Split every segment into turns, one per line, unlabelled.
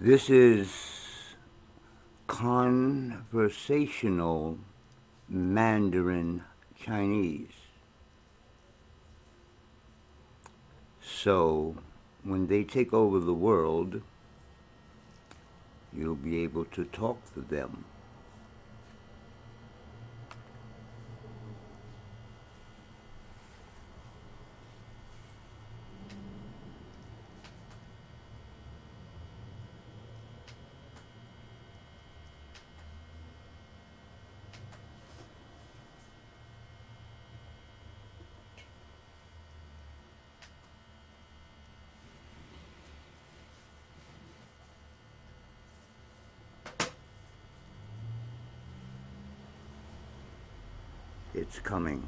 This is Conversational Mandarin Chinese. So, when they take over the world, you'll be able to talk to them. It's coming.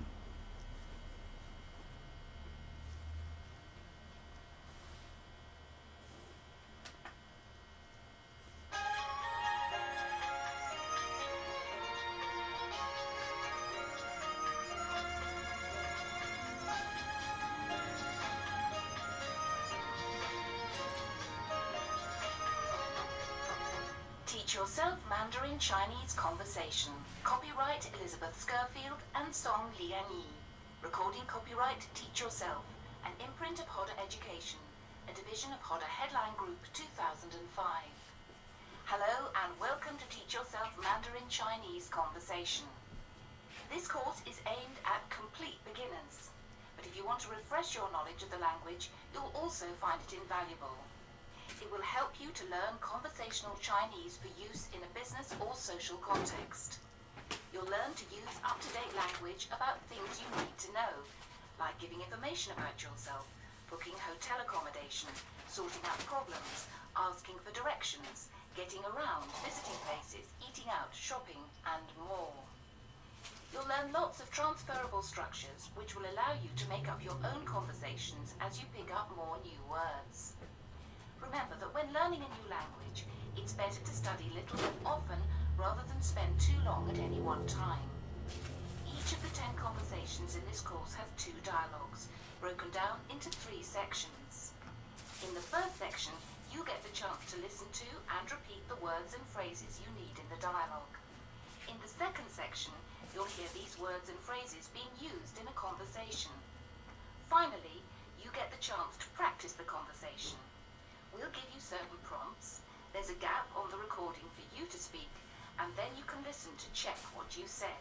Teach Yourself Mandarin Chinese Conversation. Copyright Elizabeth Scurfield and Song Lianyi. Recording copyright Teach Yourself, an imprint of Hodder Education, a division of Hodder Headline Group 2005. Hello and welcome to Teach Yourself Mandarin Chinese Conversation. This course is aimed at complete beginners, but if you want to refresh your knowledge of the language, you'll also find it invaluable. It will help you to learn conversational Chinese for use in a business or social context. You'll learn to use up-to-date language about things you need to know, like giving information about yourself, booking hotel accommodation, sorting out problems, asking for directions, getting around, visiting places, eating out, shopping, and more. You'll learn lots of transferable structures which will allow you to make up your own conversations as you pick up more new words. Remember that when learning a new language, it's better to study little and often rather than spend too long at any one time. Each of the 10 conversations in this course have 2 dialogues, broken down into 3 sections. In the first section, you get the chance to listen to and repeat the words and phrases you need in the dialogue. In the second section, you'll hear these words and phrases being used in a conversation. Finally, you get the chance to practice the conversation. We'll give you certain prompts. There's a gap on the recording for you to speak, and then you can listen to check what you said.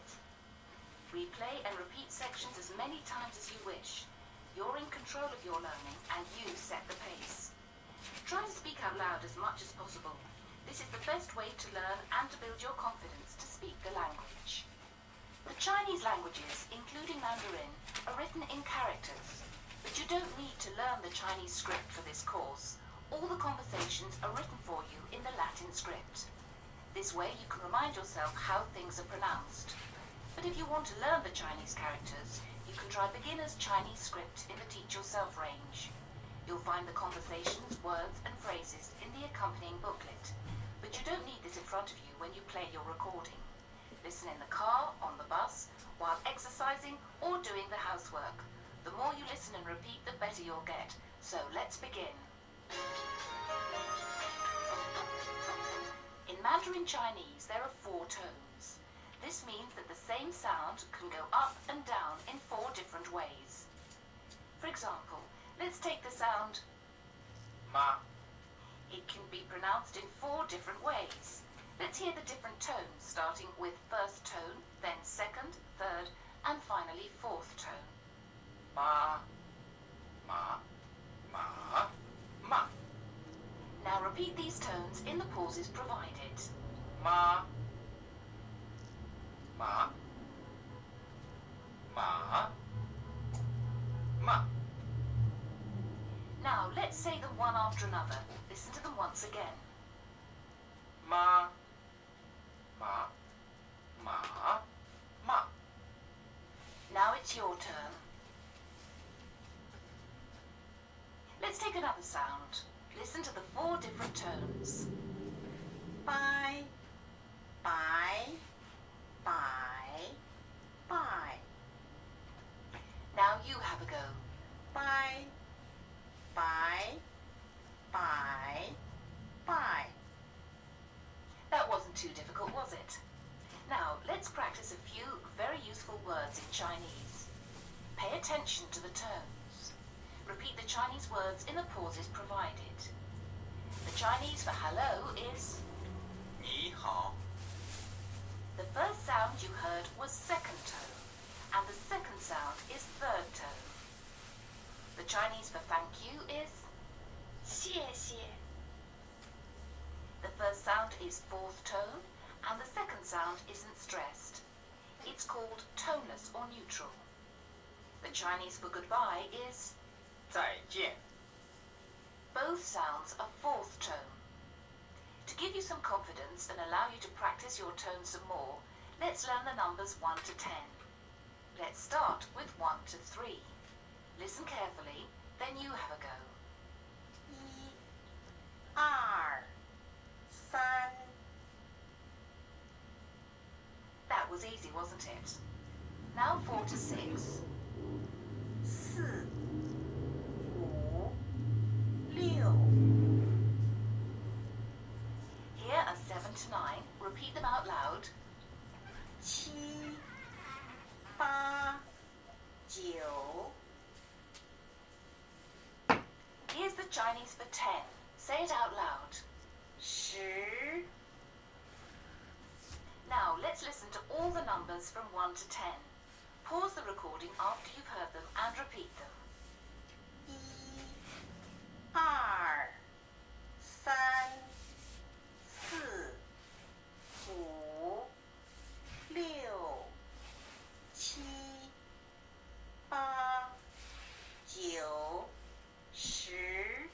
Replay and repeat sections as many times as you wish. You're in control of your learning, and you set the pace. Try to speak out loud as much as possible. This is the best way to learn and to build your confidence to speak the language. The Chinese languages, including Mandarin, are written in characters, but you don't need to learn the Chinese script for this course. All the conversations are written for you in the Latin script. This way you can remind yourself how things are pronounced. But if you want to learn the Chinese characters, you can try beginner's Chinese script in the Teach Yourself range. You'll find the conversations, words and phrases in the accompanying booklet. But you don't need this in front of you when you play your recording. Listen in the car, on the bus, while exercising or doing the housework. The more you listen and repeat, the better you'll get. So let's begin. In Mandarin Chinese, there are 4 tones. This means that the same sound can go up and down in 4 different ways. For example, let's take the sound
Ma,
It can be pronounced in 4 different ways. Let's hear the different tones, starting with first tone, then second, third, and finally 4th tone.
ma, ma, ma, ma,
Now repeat these tones in the pauses provided.
ma, ma, ma, ma,
Now let's say them one after another. Listen to them once again.
ma, ma, ma, ma,
Now it's your turn. Let's take another sound. Listen to the 4 different tones.
Bye, bye, bye, bye,
Now you have a go.
bye, bye, bye, bye,
too difficult, was it? Now, let's practice a few very useful words in Chinese. Pay attention to the tones. Repeat the Chinese words in the pauses provided. The Chinese for hello is
你好
the first sound you heard was second tone, and the second sound is third tone. The Chinese for thank you is
谢谢
the first sound is fourth tone, and the second sound isn't stressed. It's called toneless or neutral. The Chinese for goodbye is
再见
both sounds are fourth tone. To give you some confidence and allow you to practice your tones some more, let's learn the numbers 1 to 10. Let's start with 1 to 3. Listen carefully, then you have a go.
一、二、三、
That was easy, wasn't it? Now 4 to 6.
四、五、六、
Here are 7 to 9. Repeat them out loud.
七、八、九、
Here's the Chinese for 10. Say it out loud.
十、
Now let's listen to all the numbers from 1 to 10. Pause the recording after you've heard them and repeat them.
一、二、三、四、五、六、七、八、九、十。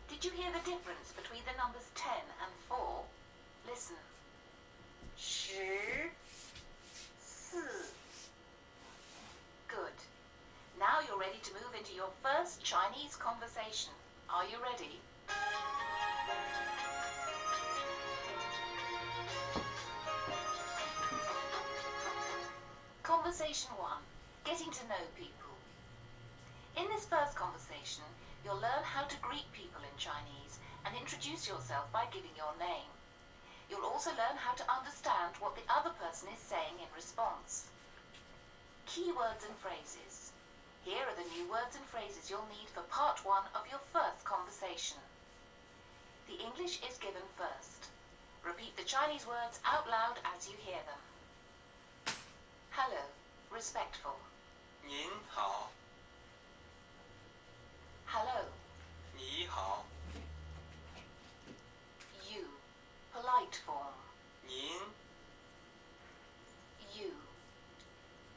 Did you hear the difference between the numbers 10 and 4? Listen.
十、四、
Good. Now you're ready to move into your first Chinese conversation. Are you ready? Conversation 1. Getting to know people. In this first conversation, you'll learn how to greet people in Chinese and introduce yourself by giving your name. You'll also learn how to understand what the other person is saying in response. Key words and phrases. Here are the new words and phrases you'll need for part 1 of your first conversation. The English is given first. Repeat the Chinese words out loud as you hear them. Hello, respectful.
您好
Hello,
你好
you, polite form.
您
You,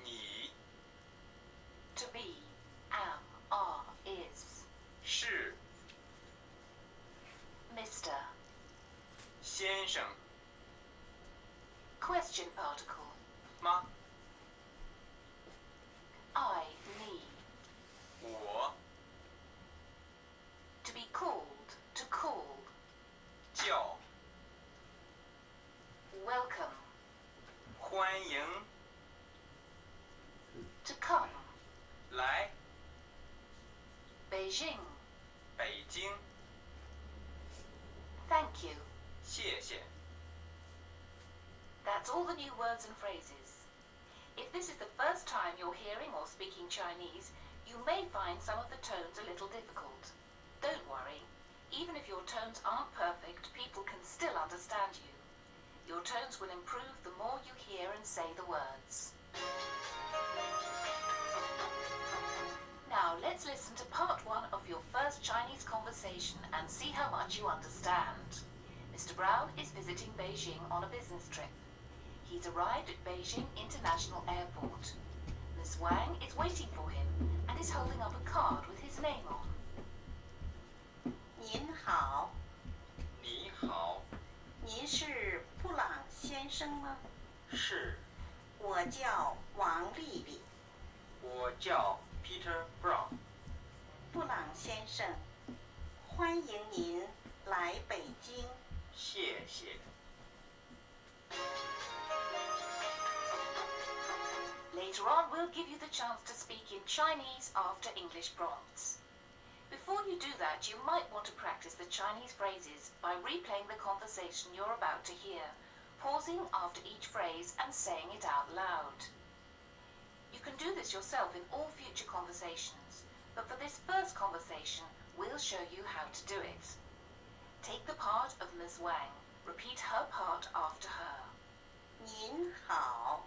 你
to be, am, are, is.
是
Mr,
先生
question particle.
吗
I, me.
我
To be called, to call.
叫
Welcome,
欢迎
to come.
来
Beijing,
北京
thank you.
谢谢
That's all the new words and phrases. If this is the first time you're hearing or speaking Chinese, you may find some of the tones a little difficult. Don't worry. Even if your tones aren't perfect, people can still understand you. Your tones will improve the more you hear and say the words. Now let's listen to part 1 of your first Chinese conversation and see how much you understand. Mr. Brown is visiting Beijing on a business trip. He's arrived at Beijing International Airport. Miss Wang is waiting for him and is holding up a card with his name on.
您好，
你好
您是布朗先生吗？
是
我叫王丽丽。
我叫 Peter Brown
布朗先生，欢迎您来北京。
谢谢
Later on, we'll give you the chance to speak in Chinese after English prompts. Before Before you do that, you might want to practice the Chinese phrases by replaying the conversation you're about to hear, pausing after each phrase and saying it out loud. You can do this yourself in all future conversations, but for this first conversation, we'll show you how to do it. Take the part of Ms. Wang. Repeat her part after her.
您好，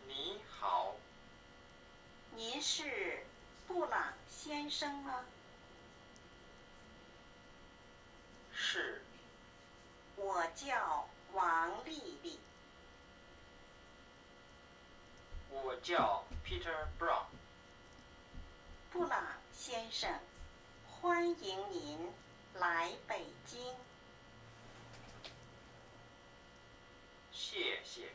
你好，
您是布朗先生吗？
是，
我叫王丽丽。
我叫 Peter Brown。
布朗先生，欢迎您来北京。
谢谢，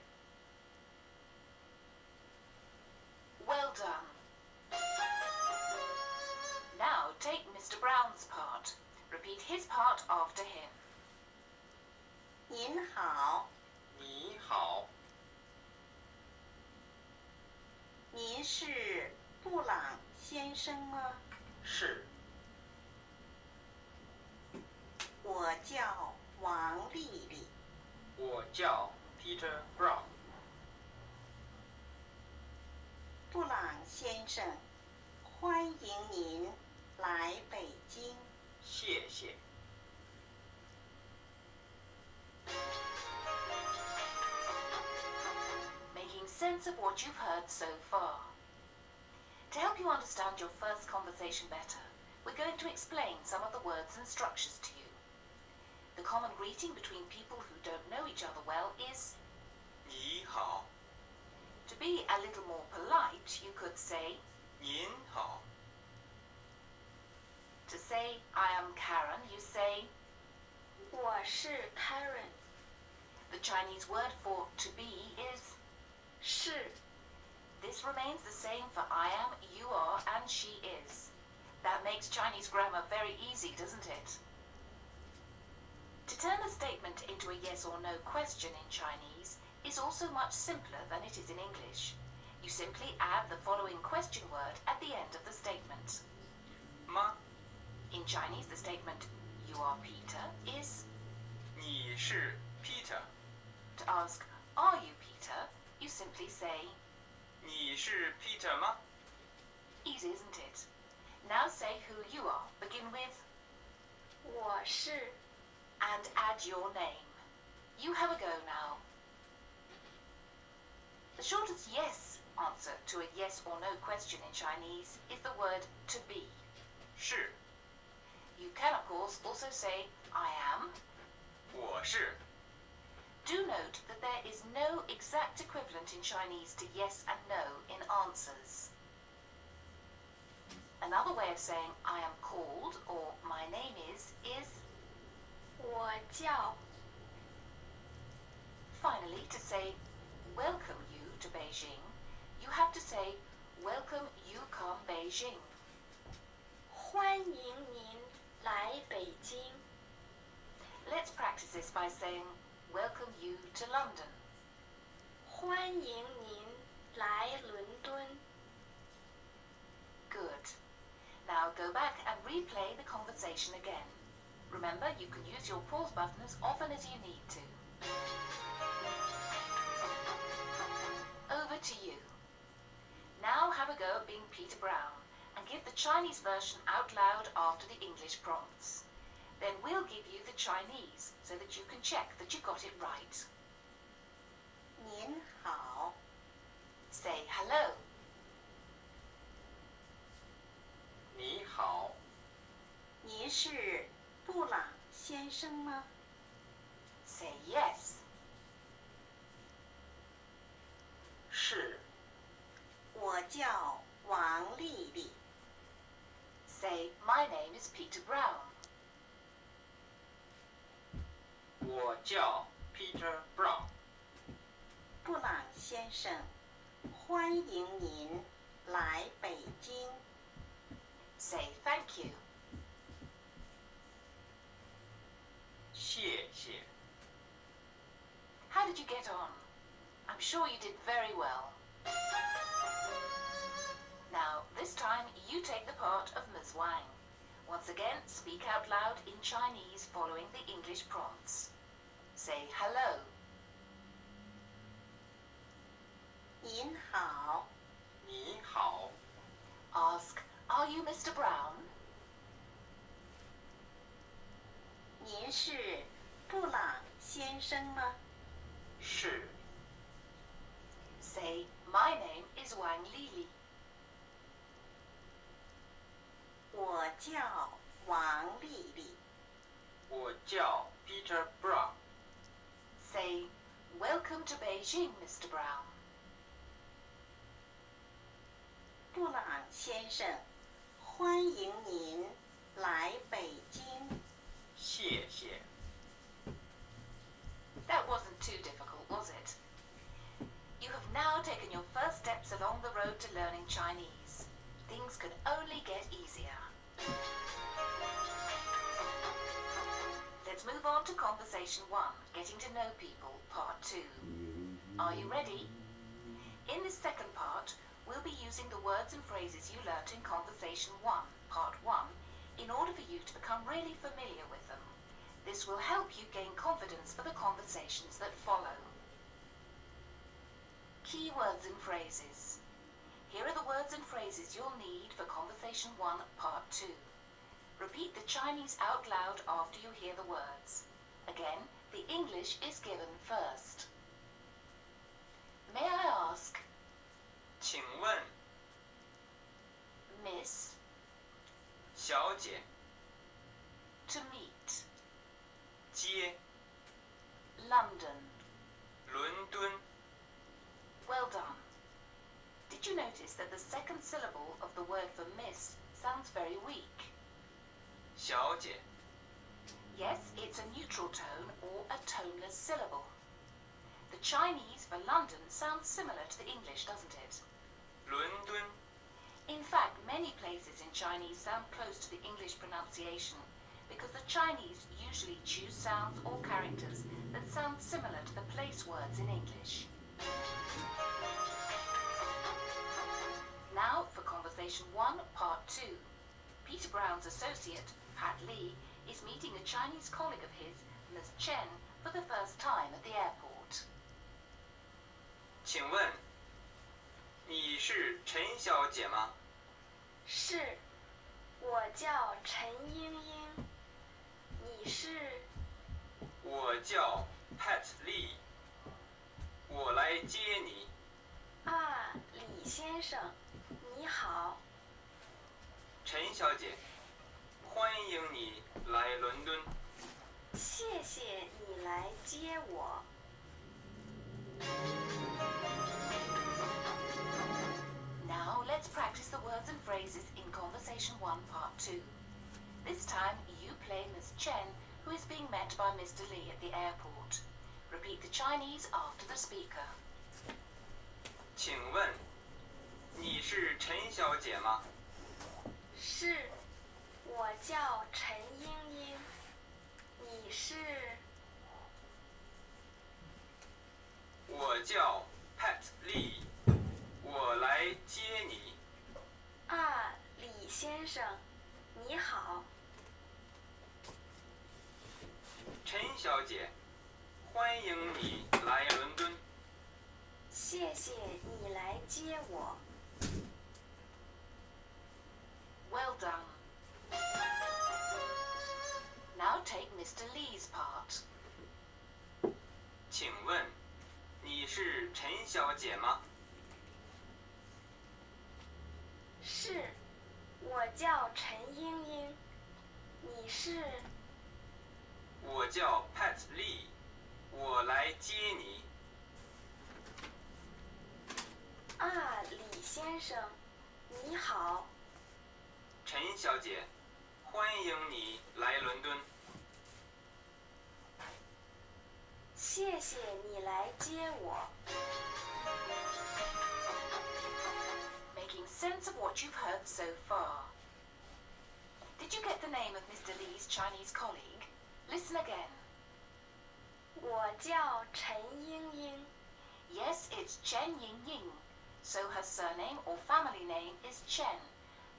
Well done. Now take Mr. Brown's part. Repeat his part after him.
您好，
你好，
您是布朗先生吗？
是，
我叫王丽丽。
我叫 Peter Brown。
布朗先生，欢迎您来北京。
谢谢，
Making sense of what you've heard so far. To help you understand your first conversation better, we're going to explain some of the words and structures to you. The common greeting between people who don't know each other well is
你好，
to be a little more polite, you could say,
您好，
to say, I am Karen, you say,
我是 Karen。
the Chinese word for to be is
是
This remains the same for I am, you are, and she is. That makes Chinese grammar very easy, doesn't it? To turn a statement into a yes or no question in Chinese is also much simpler than it is in English. You simply add the following question word at the end of the statement.
吗？
In Chinese, the statement, you are Peter, is
你是 Peter？
to ask, are you Peter? You simply say,
你是 Peter 吗？
easy, isn't it? Now say who you are. Begin with
我是
and add your name. You have a go now. The shortest yes answer to a yes or no question in Chinese is the word to be.
是，
You can, of course, also say I am.
我是，
Do note that there is no exact equivalent in Chinese to yes and no in answers. Another way of saying I am called or my name is
我叫
finally to say welcome you to Beijing, you have to say welcome you come Beijing.
欢迎您来北京。
Let's practice this by saying welcome you to London.
欢迎您来伦敦。
Good. Now go back and replay the conversation again. Remember, you can use your pause button as often as you need to. Over to you. Now have a go at being Peter Brown and give the Chinese version out loud after the English prompts. Then we'll give you the Chinese so that you can check that you got it right.
您好，
Say hello.
你好，
您是布朗先生吗？
Say yes.
是，
我叫王丽丽。
Say my name is Peter Brown.
我叫 Peter Brown。
布朗先生，欢迎您来北京。
Say thank you.
谢谢，
How did you get on? I'm sure you did very well. Now, This time you take the part of Ms. Wang. Once again, speak out loud in Chinese following the English prompts. Say hello.
您好，
你好，
Ask, are you Mr. Brown?
您是布朗先生吗？
是
Say, my name is Wang Lili.
我叫王丽丽。
我叫 Peter Brown。
Say, welcome to Beijing, Mr. Brown.
布朗先生，欢迎您来北京。
谢谢。
That wasn't too difficult, was it? You have now taken your first steps along the road to learning Chinese. Things can only get easier. Let's move on to Conversation 1, Getting to Know People, Part 2. Are you ready? In this second part, we'll be using the words and phrases you learnt in Conversation 1, Part 1, in order for you to become really familiar with them. This will help you gain confidence for the conversations that follow. Key words and phrases. Here are the words and phrases you'll need for Conversation 1, Part 2. Repeat the Chinese out loud after you hear the words. Again, the English is given first. May I ask,
请问，
Miss,
小姐，
to meet,
接，
London.
伦敦，
Well done. Did you notice that the second syllable of the word for miss sounds very weak?
小姐，
Yes, it's a neutral tone or a toneless syllable. The Chinese for London sounds similar to the English, doesn't it?
伦敦，
In fact, many places in Chinese sound close to the English pronunciation because the Chinese usually choose sounds or characters that sound similar to the place words in English. Now for Conversation 1, Part 2. Peter Brown's associate, Pat Lee, is meeting a Chinese colleague of his, Ms. Chen, for the first time at the airport.
请问，你是陈小姐吗？
是，我叫陈英英。你是？
我叫 Pat Lee， 我来接你。
啊，李先生，你好。
陈小姐，欢迎你来伦敦。
谢谢你来接我。
Now let's practice the words and phrases in Conversation 1, Part 2. This time you play Ms. Chen, who is being met by Mr. Lee at the airport. Repeat the Chinese after the speaker.
请问，你是陈小姐吗？
是，我叫陈英英。你是？
我叫 Pat Lee， 我来接你。
啊，李先生，你好。
陈小姐，欢迎你来伦敦。
谢谢你来接我。
Well done. Now take Mr. Lee's part.
请问，你是陈小姐吗？
是，我叫陈英英。你是？
我叫 Pat Lee， 我来接你。
啊，李先生，你好。
陈小姐，欢迎你来伦敦。
谢谢你来接我。
Making sense of what you've heard so far. Did you get the name of Mr. Lee's Chinese colleague? Listen again.
我叫陈英英。
Yes, it's Chen Ying Ying, so her surname or family name is Chen.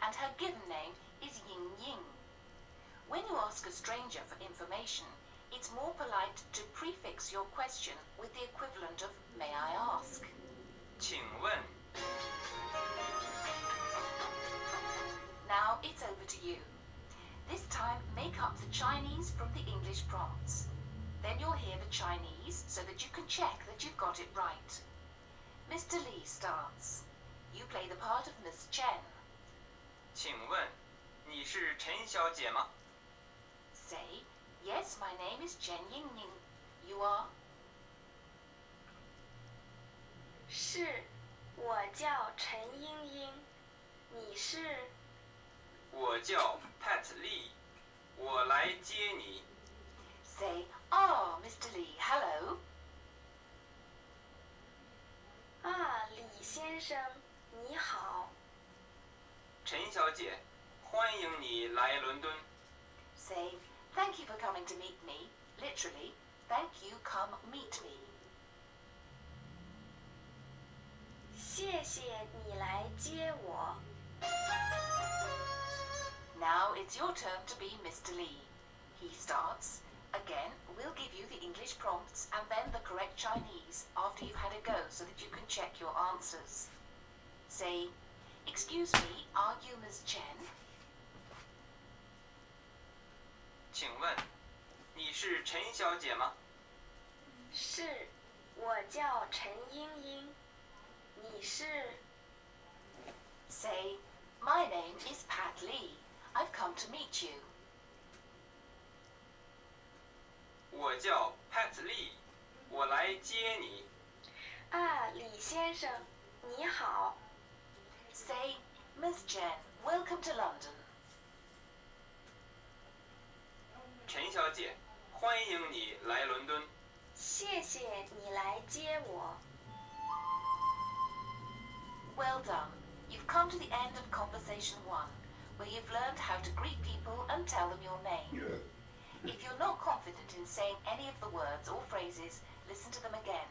and her given name is Ying Ying. When you ask a stranger for information, it's more polite to prefix your question with the equivalent of may I ask.
请问
Now it's over to you. This time make up the Chinese from the English prompts. Then you'll hear the Chinese so that you can check that you've got it right. Mr. Lee starts. You play the part of Miss Chen.
请问你是陈小姐吗？
Say, yes, my name is Chen Yingying. You are?
是，我叫陈英英。你是？
我叫 Pat Lee， 我来接你。
Say, ah, Mr. Lee, hello.
啊，李先生，你好。
陈小姐，欢迎你来伦敦。
Say, thank you for coming to meet me. Literally, thank you, come meet me.
谢谢你来接我。
Now it's your turn to be Mr. Lee. He starts. Again, we'll give you the English prompts and then the correct Chinese after you've had a go so that you can check your answers. Say, excuse me, are you Miss Chen?
请问你是陈小姐吗？
是，我叫陈英英。你是？
Say, my name is Pat Lee. I've come to meet you.
我叫 Pat Lee， 我来接你。
啊，李先生，你好。
Say, Miss Chen, welcome to London.
陈小姐，欢迎你来伦敦。
谢谢你来接我。
Well done. You've come to the end of Conversation 1, where you've learned how to greet people and tell them your name. If you're not confident in saying any of the words or phrases, listen to them again.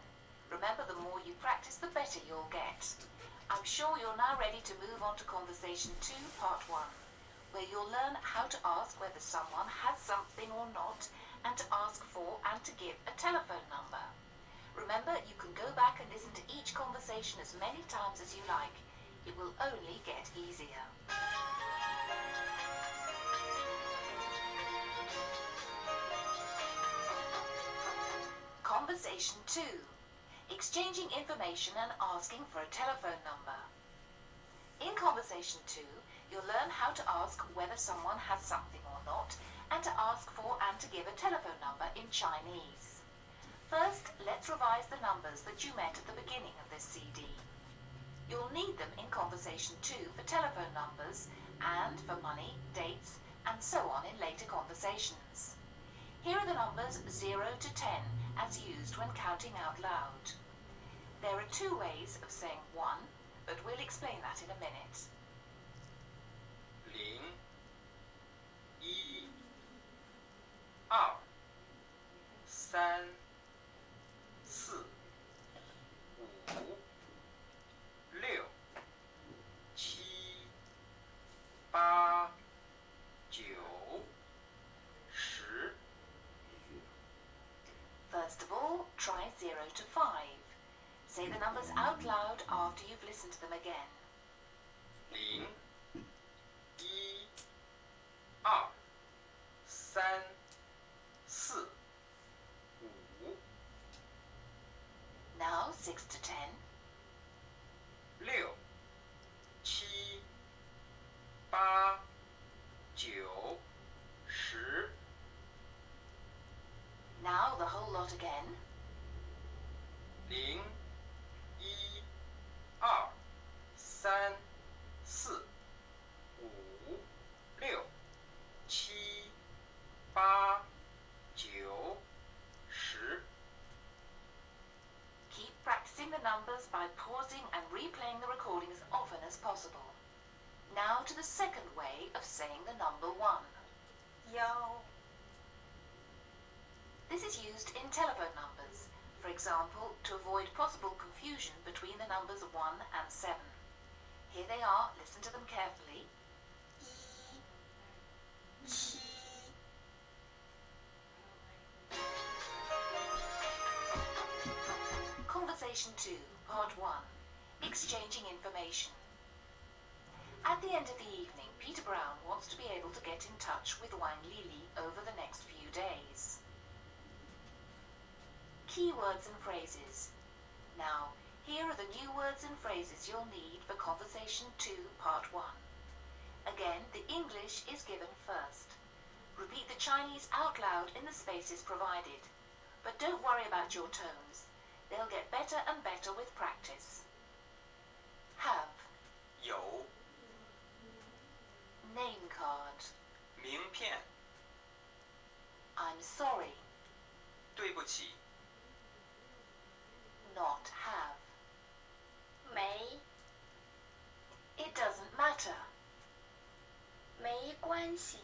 Remember, the more you practice, the better you'll get. I'm sure you're now ready to move on to Conversation 2, Part 1, where you'll learn how to ask whether someone has something or not, and to ask for and to give a telephone number. Remember, you can go back and listen to each conversation as many times as you like. It will only get easier. Conversation 2. Exchanging information and asking for a telephone number. In Conversation 2, you'll learn how to ask whether someone has something or not, and to ask for and to give a telephone number in Chinese. First, let's revise the numbers that you met at the beginning of this CD. You'll need them in Conversation 2 for telephone numbers, and for money, dates, and so on in later conversations. Here are the numbers 0 to 10 as used when counting out loud. There are two ways of saying 1, but we'll explain that in a minute.
0、1、2、3、4、5、6、7、8、9、10。
First of all, try 0 to 5. Say the numbers out loud after you've listened to them again.
0、1、2、3、4、5、
Now 6 to 10.
6、7、8、9、10。
Now the whole lot again.
0、1、2、3、4、5、6、7、8、9、10。
Keep practicing the numbers by pausing and replaying the recording as often as possible. Now to the second way of saying the number 1.
幺
This is used in telephone numbers, for example, to avoid possible confusion between the numbers 1 and 7. Here they are, listen to them carefully. Conversation 2, Part 1, Exchanging Information. At the end of the evening, Peter Brown wants to be able to get in touch with Wang Lili over the next few days. Keywords and phrases. Now, here are the new words and phrases you'll need for Conversation 2, Part 1. Again, the English is given first. Repeat the Chinese out loud in the spaces provided. But don't worry about your tones. They'll get better and better with practice. Have.
有
Name card.
名片
I'm sorry.
对不起
Not have.
没
It doesn't matter.
没关系，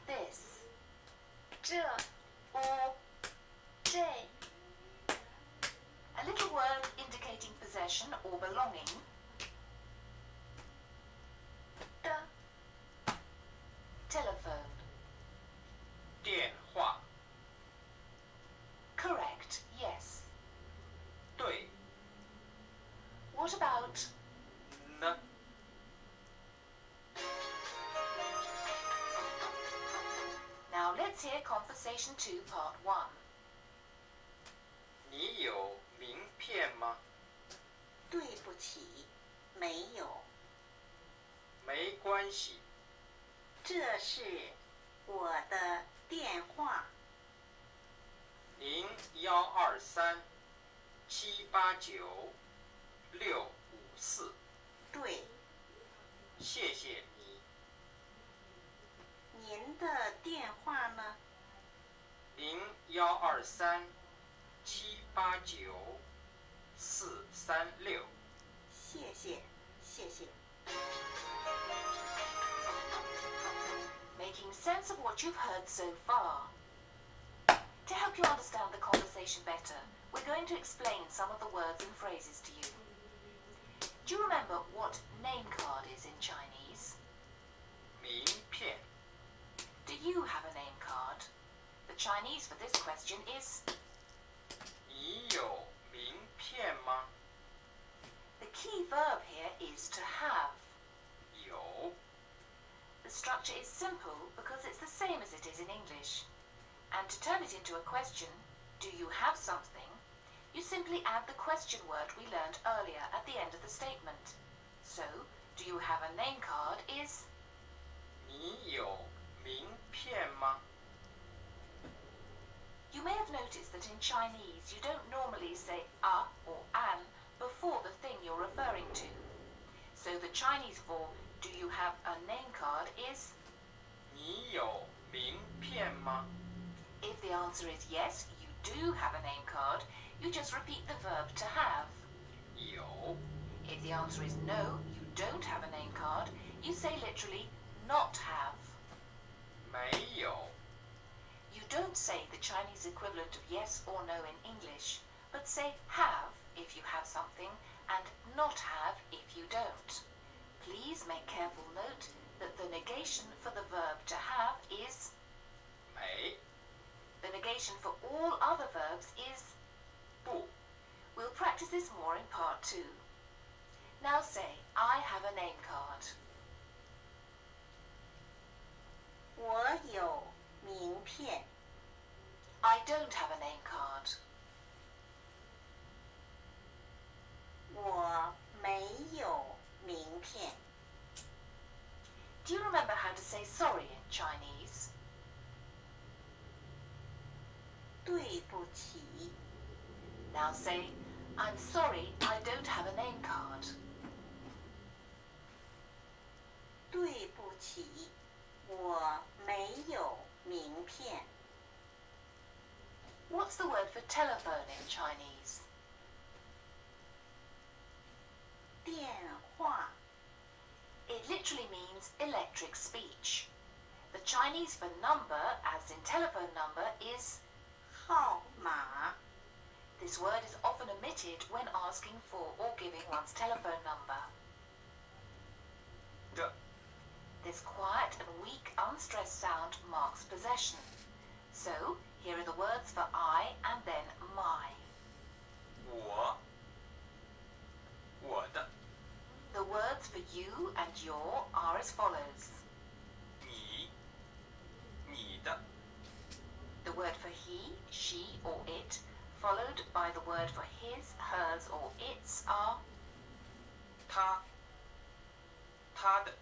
This.
这
Or
这
a little word indicating possession or belonging.
的
Telephone.
电话
Correct, yes.
对
What about
呢
Now let's hear Conversation 2, Part 1.
你有名片吗？
对不起，没有。
没关系，
这是我的电话。
0123789654，
对，
谢谢你。
您的电话呢？
0123789436。
谢谢，谢谢。
Making sense of what you've heard so far. To help you understand the conversation better, we're going to explain some of the words and phrases to you. Do you remember what name card is in Chinese?
名片
Do you have a name card? The Chinese for this question is
你有名片吗？
the key verb here is to have.
有
The structure is simple because it's the same as it is in English. And to turn it into a question, do you have something? You simply add the question word we learned earlier at the end of the statement. So, do you have a name card is
你有名片吗？
You may have noticed that in Chinese you don't normally say a or an before the thing you're referring to. So the Chinese for do you have a name card is
你有名片吗？
if the answer is yes, you do have a name card, you just repeat the verb to have.
有
If the answer is no, you don't have a name card, you say literally not have.
没有
You don't say the Chinese equivalent of yes or no in English, but say have if you have something and not have if you don't. Please make careful note that the negation for the verb to have is
没
the negation for all other verbs is
不
We'll practice this more in part 2. Now say, I have a name card.
我有名片。
I don't have a name card.
我没有名片。
Do you remember how to say sorry in Chinese?
对不起，
Now say, I'm sorry, I don't have a name card.
对不起，我没有名片。
What's the word for telephone in Chinese?
电话，
It literally means electric speech. The Chinese for number, as in telephone number, is
号码，
this word is often omitted when asking for or giving one's telephone number.
的
This quiet and weak, unstressed sound marks possession. So, here are the words for I and then my.
我的
The words for you and your are as follows.
你的
The word for he, she, or it, followed by the word for his, hers, or its are.
他的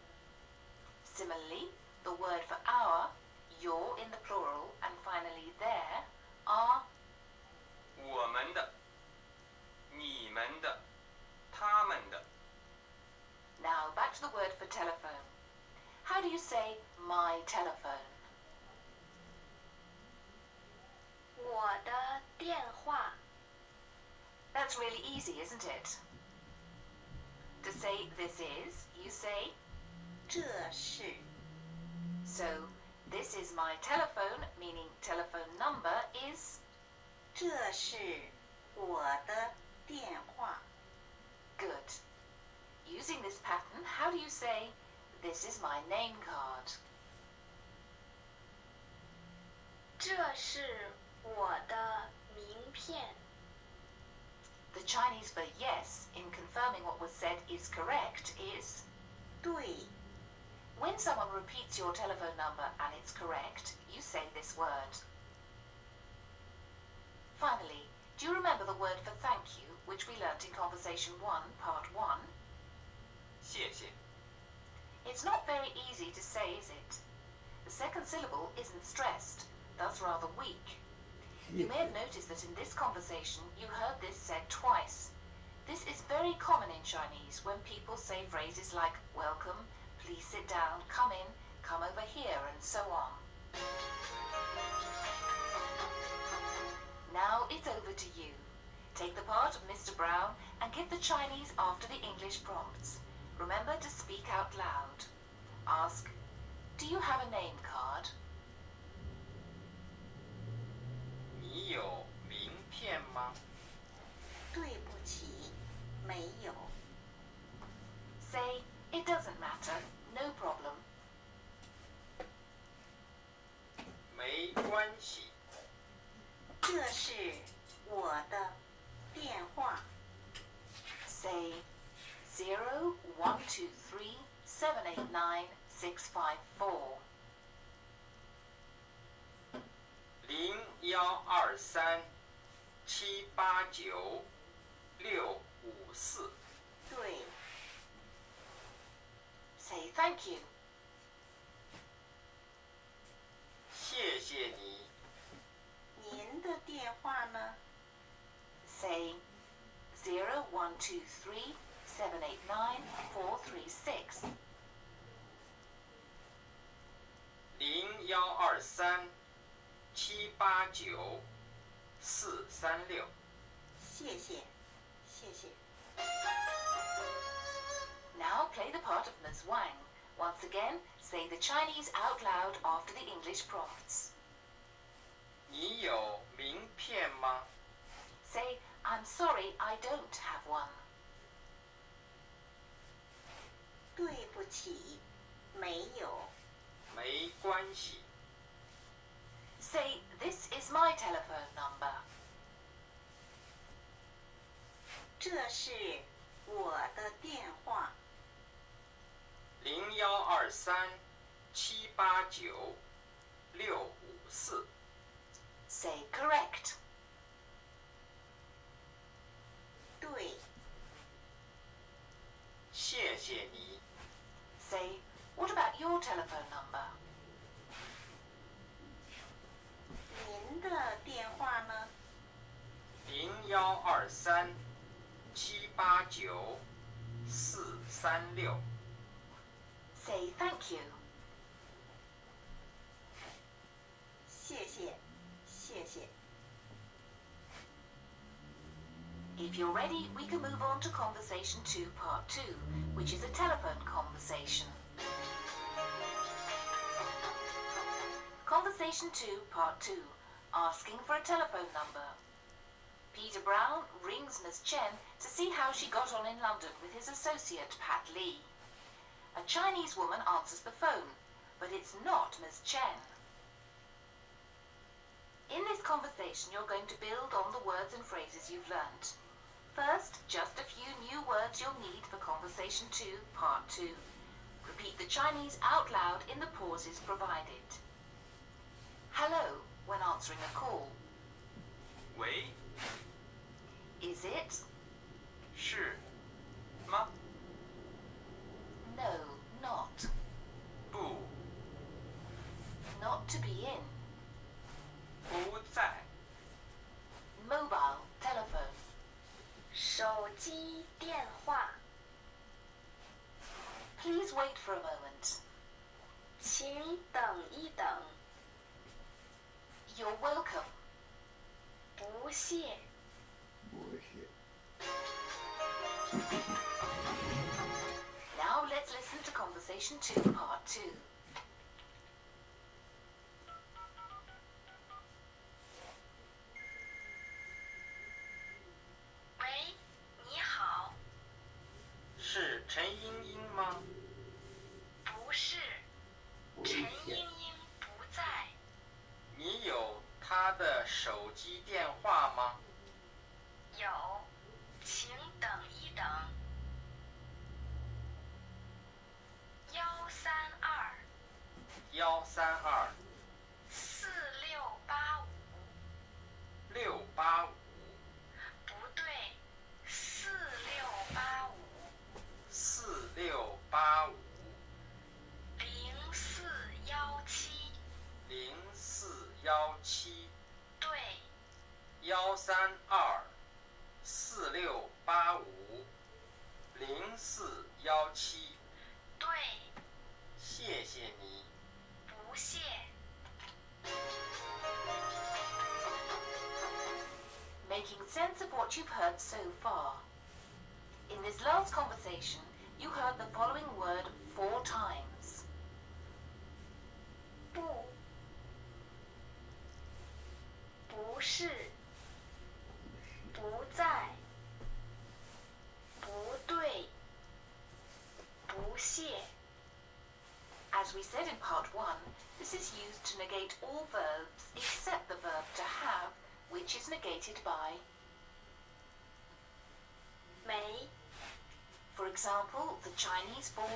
Similarly, the word for our, your in the plural, and finally their, are.
我们的你们的他们的
Now back to the word for telephone. How do you say my telephone?
我的电话，
That's really easy, isn't it? To say this is, you say.
这是
So, this is my telephone, meaning telephone number is.
这是我的电话。
Good. Using this pattern, how do you say, this is my name card?
这是我的名片。
The Chinese for yes, in confirming what was said is correct, is.
对，
When someone repeats your telephone number and it's correct, you say this word. Finally, do you remember the word for thank you, which we learnt in Conversation 1, Part 1?
谢谢
It's not very easy to say, is it? The second syllable isn't stressed, thus rather weak. You may have noticed that in this conversation you heard this said twice. This is very common in Chinese when people say phrases like welcome, please sit down, come in, come over here, and so on. Now it's over to you. Take the part of Mr. Brown and give the Chinese after the English prompts. Remember to speak out loud. Ask, do you have a name card?
你有名片吗
对不起，没有。
Say, it doesn't matter, no problem.
没关系
这是我的电话。
Say 0123789654.
0123789654
对，
Say thank you.
谢谢你
您的电话呢？
Say 0123789436.
0123789436
谢谢，谢谢。
Now play the part of Ms. Wang. Once again, say the Chinese out loud after the English prompts.
你有名片吗
Say, I'm sorry, I don't have one.
对不起，没有。
没关系
Say, this is my telephone number.
这是我的电话。
0123789654
Say correct.
对，
谢谢你
Say, what about your telephone number?
您的电话呢？
0123789436
Say thank you.
谢谢，谢谢。
If you're ready, we can move on to Conversation 2, Part 2, which is a telephone conversation. Conversation 2, Part 2, asking for a telephone number. Peter Brown rings Miss Chen to see how she got on in London with his associate Pat Lee. A Chinese woman answers the phone, but it's not Miss Chen. In this conversation, you're going to build on the words and phrases you've learnt. First, just a few new words you'll need for Conversation 2, Part 2. Repeat the Chinese out loud in the pauses provided. Hello when answering a call.
喂，
Is it?
是吗？
No, not.
不，
Not to be in.
不在。
Mobile, telephone.
手机电话，
Please wait for a moment.
请等一等，
You're welcome.
不谢。
Bullshit.
Now let's listen to Conversation 2, Part 2.
喂，你好，
是陈茵茵吗？
不是，陈茵茵不在，
你有她的手机电话吗？
有，请等一等。132
132
4685，
685
不对，4685
4685
0417，
0417
对，
132 4685 0417。
对，
谢谢你。
不谢。
Making sense of what you've heard so far. In this last conversation, you heard the following word 4 times.
不，不是，不在，不对，不谢。
As we said in Part 1, this is used to negate all verbs except the verb to have, which is negated by.
没，
For example, the Chinese for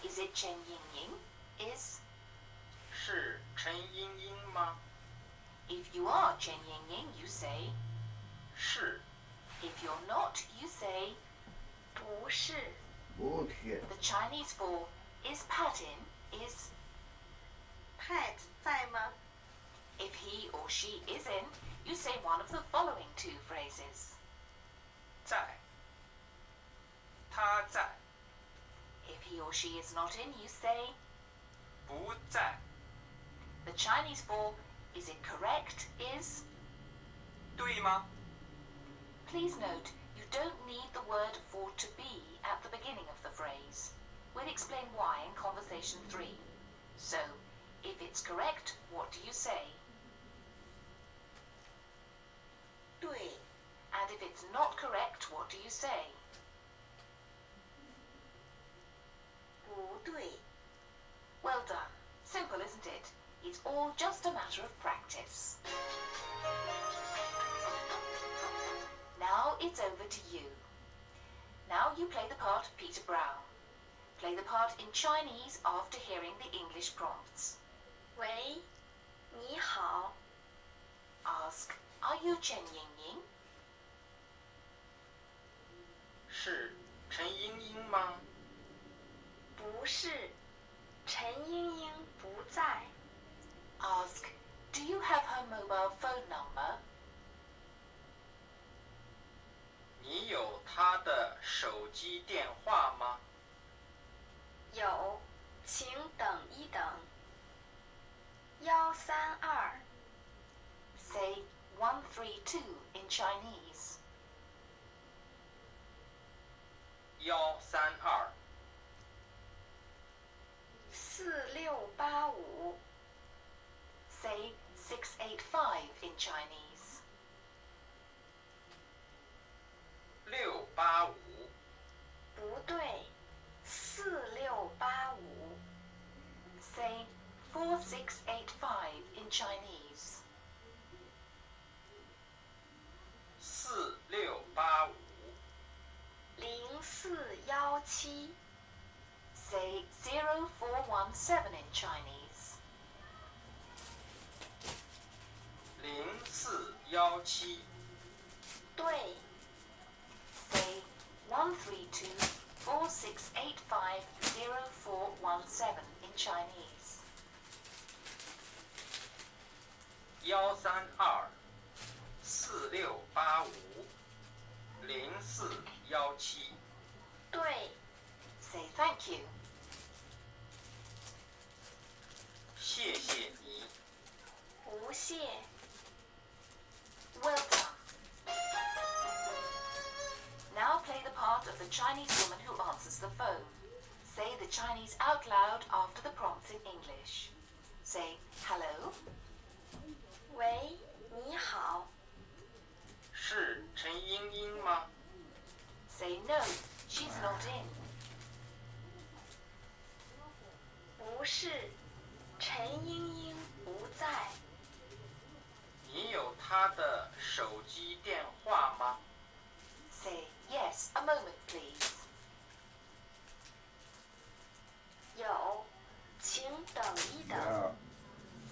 is it Chen Yingying is.
是陈茵茵吗？
If you are Chen Yingying, you say.
是。
If you're not, you say.
不是，
Bullshit.
The Chinese for is Pat in is.
Pat 在吗？
If he or she is in, you say one of the following 2 phrases.
在。他在。
If he or she is not in, you say.
不在。
The Chinese for is it correct is.
对吗？
Please note, you don't need the word for to be at the beginning of the phrase. We'll explain why in Conversation 3. So, if it's correct, what do you say?
对，
And if it's not correct, what do you say?
不对，
Well done. Simple, isn't it? It's all just a matter of practice. Now it's over to you. Now you play the part of Peter Brown. Play the part in Chinese after hearing the English prompts.
喂，你好，
Ask, are you Chen Yingying?
是陈茵茵吗？
不是，陈茵茵不在，
Ask, do you have her mobile phone number?
你有她的手机电话吗？
有，请等一等。132
Say 132 in Chinese.
132
4685
Say 685 in Chinese.
685
不对，4685
Say 4685 in Chinese.
4685
0417 in Chinese.
0417。
对，
Say 132-4685-0417 in Chinese.
132-4685-0417。
对，
Say thank you.
谢谢你。
不谢，
Well done. Now play the part of the Chinese woman who answers the phone. Say the Chinese out loud after the prompts in English. Say hello.
喂，你好，
是陈英英吗？
Say no, she's not in.
不是，陈英英不在，
你有她的手机电话吗？
Say yes, a moment please.
有，请等一等，
Yeah.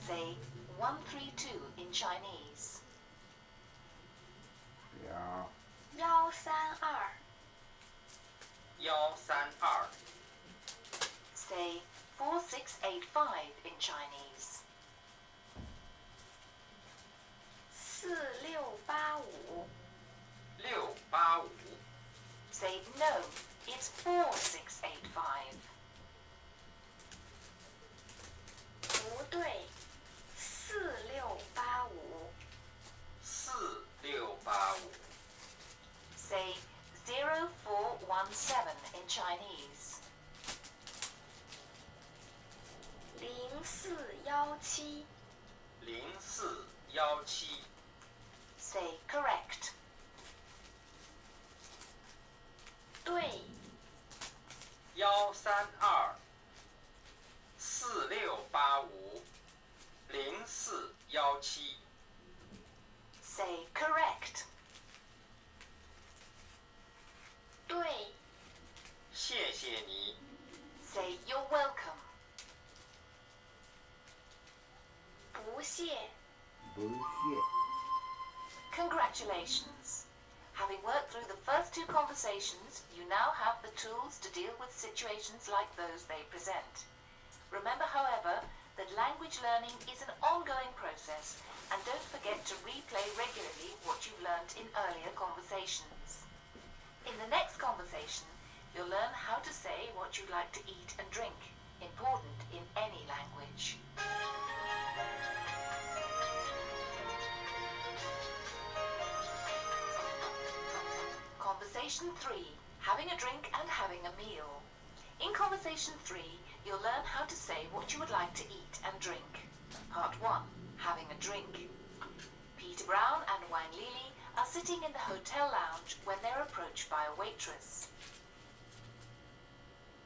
Say 132 in Chinese.
Yeah.
132，
132。Say
4685 in Chinese.
4685，
685。
Say no, it's 4685.
不对，4685，
4685。
Say 0417 in Chinese.
0417，
0417。
Say correct.
对，
132-4685-0417。
Say correct.
对，
谢谢你。
Say you're welcome.
不谢，
Bullshit.
Congratulations. Having worked through the first two conversations, you now have the tools to deal with situations like those they present. Remember, however, that language learning is an ongoing process, and don't forget to replay regularly what you've learnt in earlier conversations. In the next conversation, you'll learn how to say what you'd like to eat and drink, important in any language. Conversation 3. Having a drink and having a meal. In Conversation 3, you'll learn how to say what you would like to eat and drink. Part 1. Having a drink. Peter Brown and Wang Lili are sitting in the hotel lounge when they're approached by a waitress.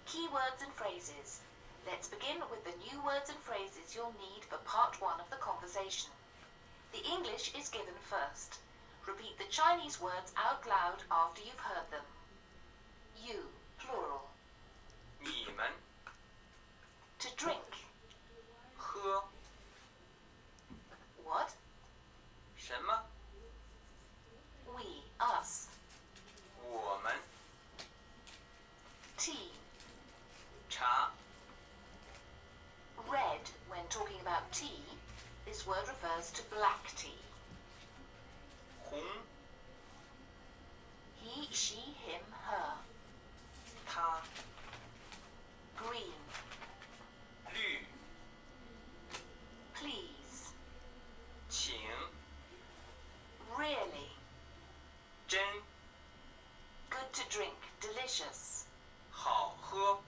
Key words and phrases. Let's begin with the new words and phrases you'll need for Part 1 of the conversation. The English is given first. Repeat the Chinese words out loud after you've heard them. You, plural.
你们
To drink.
喝
What?
什么？
We, us.
我们
Tea.
茶
Red, when talking about tea, this word refers to black tea.
红
He, she, him, her.
它
Green.
绿
Please.
请
Really.
真
Good to drink. Delicious.
好喝。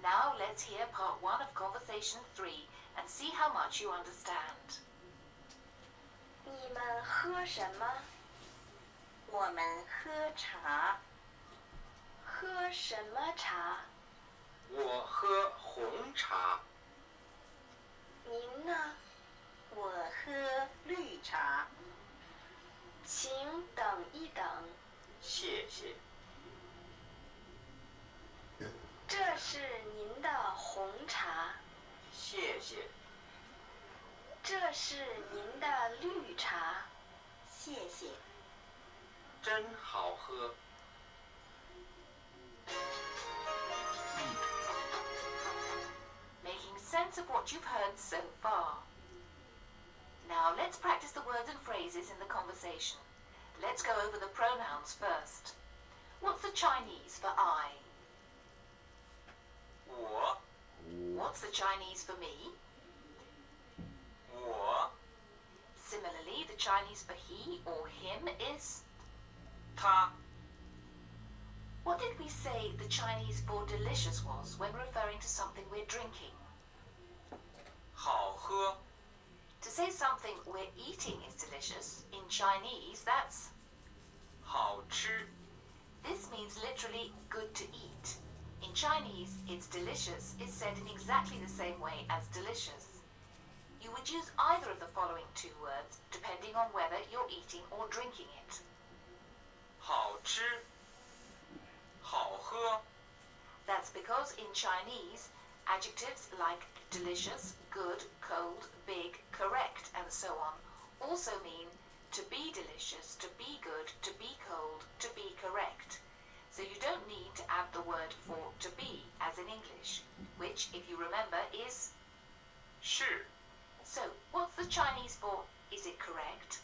Now let's hear part 1 of Conversation 3 and see how much you understand.
你们喝什么？
我们喝茶，
喝什么茶？
我喝红茶。
您呢？
我喝绿茶，
请等一等，
谢谢。谢。
这是您的绿茶。
谢谢。
真好喝。
Making sense of what you've heard so far. Now let's practice the words and phrases in the conversation. Let's go over the pronouns first. What's the Chinese for I?
我
What's the Chinese for me?
我
Similarly, the Chinese for he or him is...
他
What did we say the Chinese for delicious was when referring to something we're drinking?
好喝。
To say something we're eating is delicious, in Chinese that's...
好吃。
This means literally good to eat. In Chinese, it's delicious is said in exactly the same way as delicious. You would use either of the following two words depending on whether you're eating or drinking it.
好吃。好喝。
That's because in Chinese, adjectives like delicious, good, cold, big, correct, and so on also mean to be delicious, to be good, to be cold, to be correct. So you don't need to add the word for to be as in English, which, if you remember, is...
是
So, what's the Chinese for is it correct?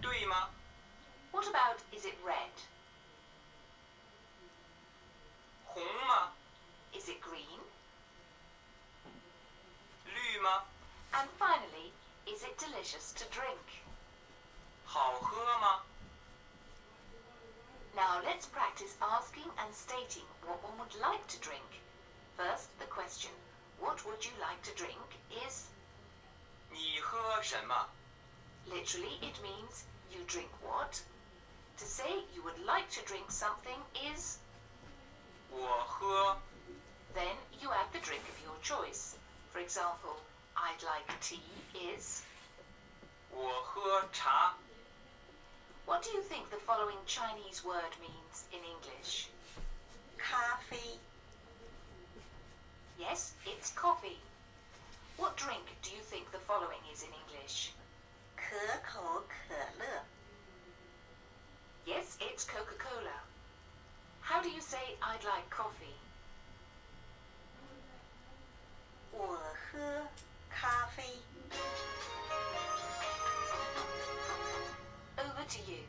对吗？
What about is it red?
红吗？
Is it green?
绿吗？
And finally, is it delicious to drink?
好喝吗？
Now let's practice asking and stating what one would like to drink. First, the question, what would you like to drink, is...
你喝什么？
Literally, it means you drink what? To say you would like to drink something is...
我喝。
Then you add the drink of your choice. For example, I'd like tea is...
我喝茶。
What do you think the following Chinese word means in English?
咖啡。
Yes, it's coffee. What drink do you think the following is in English?
可口可乐。
Yes, it's Coca-Cola. How do you say I'd like coffee?
我喝咖啡。
Over to you.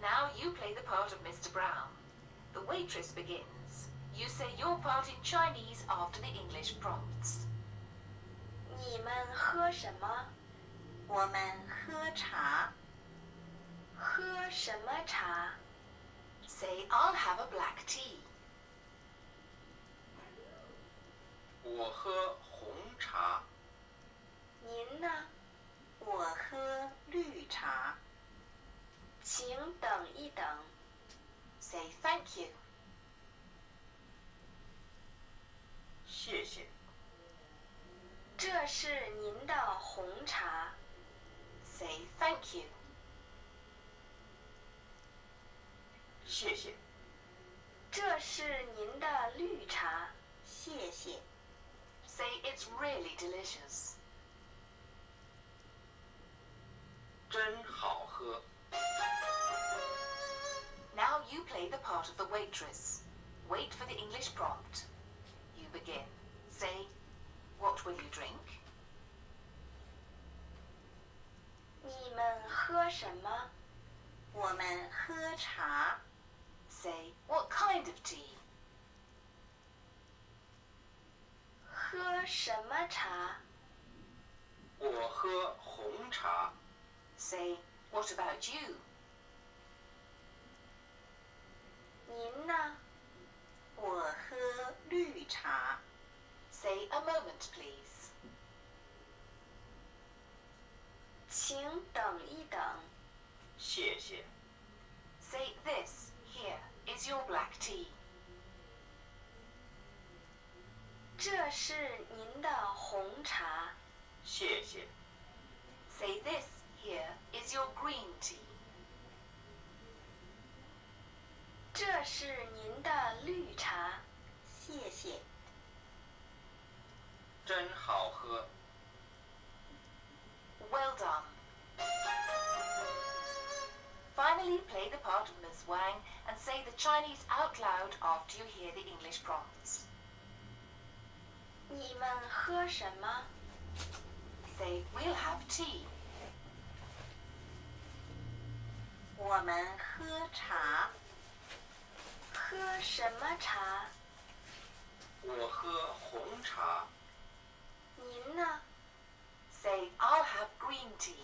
Now you play the part of Mr. Brown. The waitress begins. You say your part in Chinese after the English prompts.
你们喝什么？
我们喝茶。
喝什么茶？
Say, I'll have a black tea.
我喝红茶。
您呢？
我喝绿茶。
请等一等。
Say, thank you.
谢谢。
这是您的红茶。
Say, thank you.
谢谢。
这是您的绿茶。
谢谢。
Say, it's really delicious.
真好喝。
Now you play the part of the waitress. Wait for the English prompt. You begin. Say, what will you drink?
你们喝什么？
我们喝茶。
Say, what kind of tea?
喝什么茶？
我喝红茶。
Say, what about you?
您呢？
我喝绿茶。
Say, a moment, please.
请等一等。
谢谢。
Say, this, here, is your black tea.
这是您的红茶。
谢谢。
Say, this, here, is your green tea.
这是您的绿茶。
谢谢。
Ms. Wang and say the Chinese out loud after you hear the English prompts.
你们喝什么？
Say, we'll have tea.
我们喝茶。
喝什么茶？
我喝红茶。
您呢？
Say, I'll have green tea.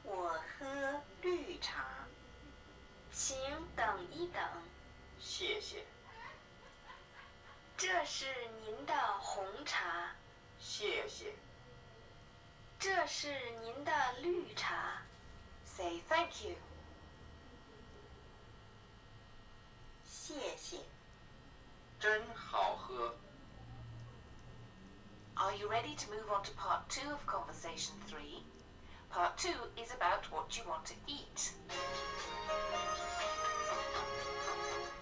我喝绿茶。
请等一等，
谢谢。
这是您的红茶，
谢谢。
这是您的绿茶。
Say, thank you.
谢谢。
真好喝。
Are you ready to move on to part 2 of Conversation 3? Part 2 is about what you want to eat.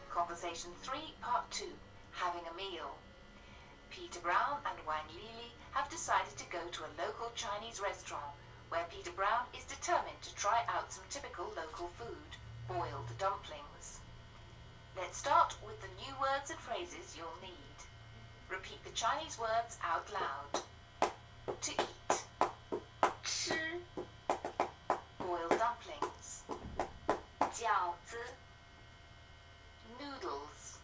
Conversation 3, Part 2, having a meal. Peter Brown and Wang Lili have decided to go to a local Chinese restaurant where Peter Brown is determined to try out some typical local food, boiled dumplings. Let's start with the new words and phrases you'll need. Repeat the Chinese words out loud. To eat.
吃
Boiled dumplings.
饺子、
Noodles.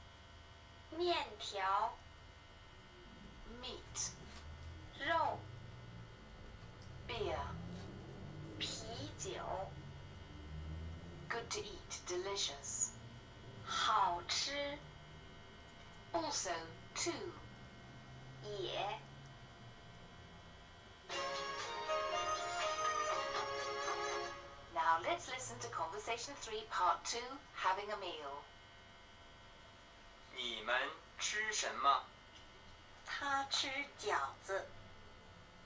面条、
Meat.
肉、
Beer.
啤酒，
Good to eat. Delicious.
好吃
Also, too.
也。
Now let's listen to Conversation 3, Part 2, having a meal.
你们吃什么？
他吃饺子。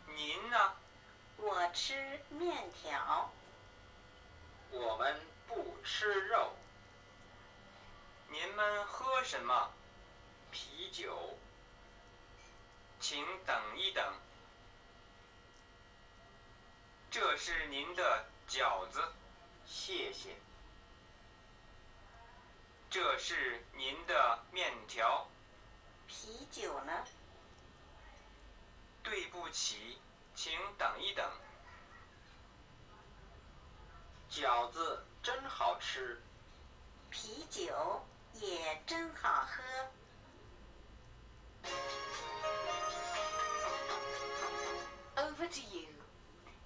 您呢？
我吃面条。
我们不吃肉。
您们喝什么？
啤酒。
请等一等。这是您的饺子，
谢谢。
这是您的面条。
啤酒呢？
对不起，请等一等。
饺子真好吃。
啤酒也真好喝。
Over to you.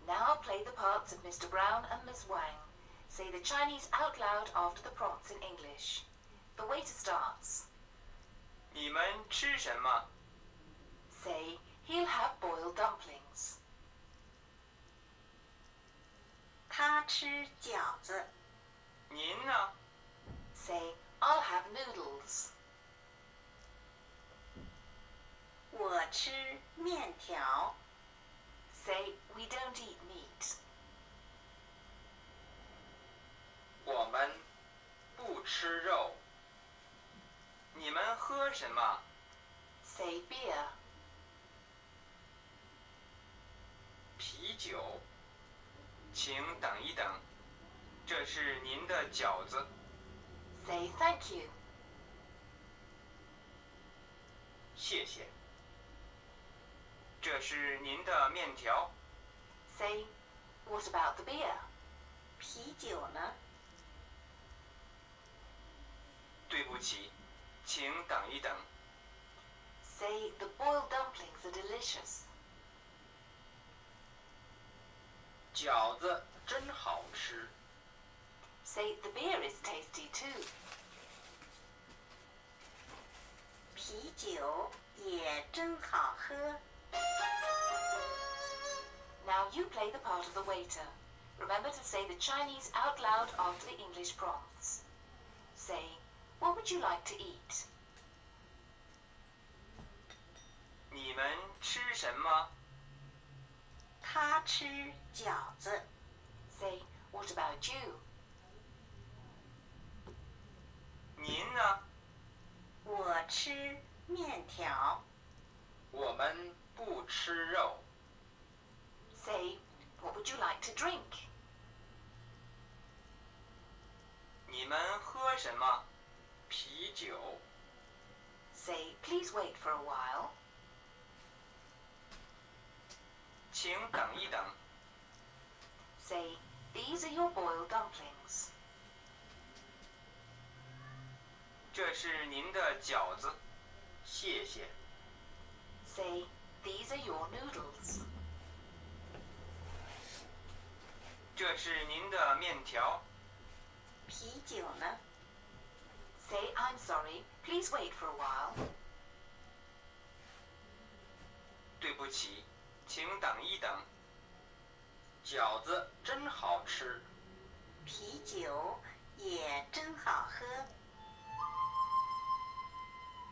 Now play the parts of Mr. Brown and Ms. Wang. Say the Chinese out loud after the prompts in English. The waiter starts.
你们吃什么？
Say, he'll have boiled dumplings.
他吃饺子。
您呢？
Say, I'll have noodles.
我吃面条。
Say, we don't eat meat.
我们不吃肉。
你们喝什么？
Say, beer.
啤酒。
请等一等。这是您的饺子，
Say, thank you.
谢谢。
这是您的面条。
Say, what about the beer?
啤酒呢？
对不起，请等一等。
Say, the boiled dumplings are delicious.
饺子真好吃。
Say, the beer is tasty too.
啤酒也真好喝。
Now you play the part of the waiter. Remember to say the Chinese out loud after the English prompts. Say, what would you like to eat?
你们吃什么？
他吃饺子。
Say, what about you?
您呢？
我吃面条。
我们不吃肉。
Say, what would you like to drink?
你们喝什么？
啤酒。
Say, please wait for a while.
请等一等。
Say, these are your boiled dumplings.
这是您的饺子。
谢谢。
Say, these are your noodles.
这是您的面条。
啤酒呢？
Say, I'm sorry, please wait for a while.
对不起，请等一等。
饺子真好吃。
啤酒也真好喝。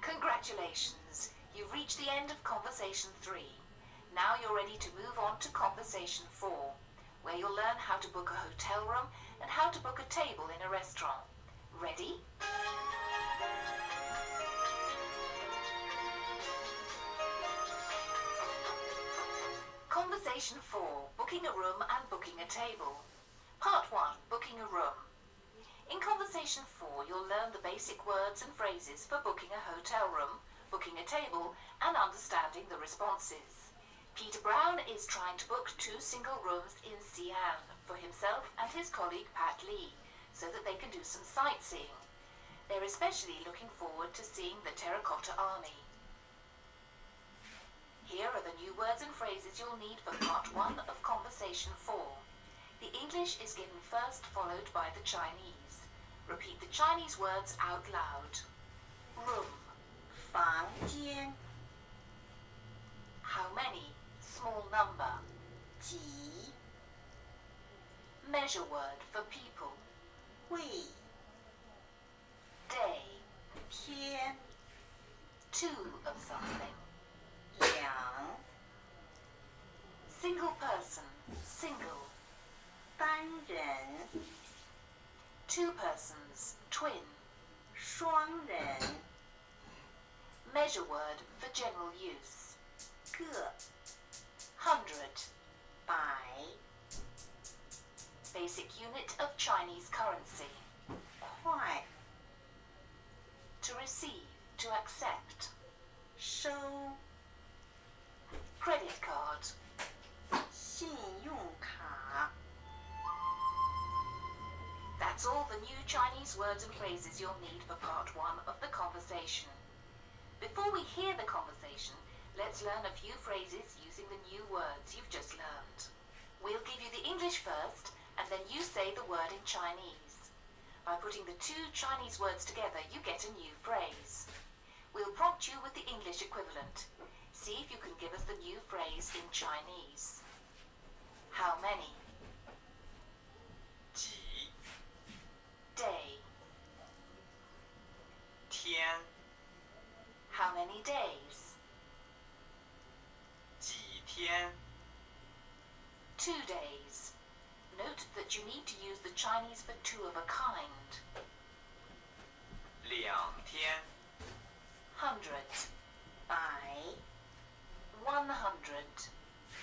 Congratulations! You've reached the end of Conversation 3. Now you're ready to move on to Conversation 4, where you'll learn how to book a hotel room and how to book a table in a restaurant. Ready? Conversation 4, booking a room and booking a table. Part 1, booking a room. In Conversation 4, you'll learn the basic words and phrases for booking a hotel room, booking a table, and understanding the responses. Peter Brown is trying to book 2 single rooms in Xi'an for himself and his colleague Pat Lee, so that they can do some sightseeing. They're especially looking forward to seeing the Terracotta Army. Here are the new words and phrases you'll need for Part 1 of Conversation 4. The English is given first, followed by the Chinese. Repeat the Chinese words out loud. Room.
房间。
How many? Small number.
几。
Measure word for people.
位。
Day.
天。
Two of something.
两。
Single person. Single.
单人。
Two persons. Twin.
双人。
Measure word for general use.
个。
Hundred.
百。
Basic unit of Chinese currency.
块。
To receive. To accept.
收。
Credit card.
信用卡。
That's all the new Chinese words and phrases you'll need for part 1 of the conversation. Before we hear the conversation, let's learn a few phrases using the new words you've just learned. We'll give you the English first, and then you say the word in Chinese. By putting the 2 Chinese words together, you get a new phrase. We'll prompt you with the English equivalent. See if you can give us the new phrase in Chinese. How many?
几
Day.
天
How many days?
几天
2 days. Note that you need to use the Chinese for 2 of a kind.
2天
100.
百。
100.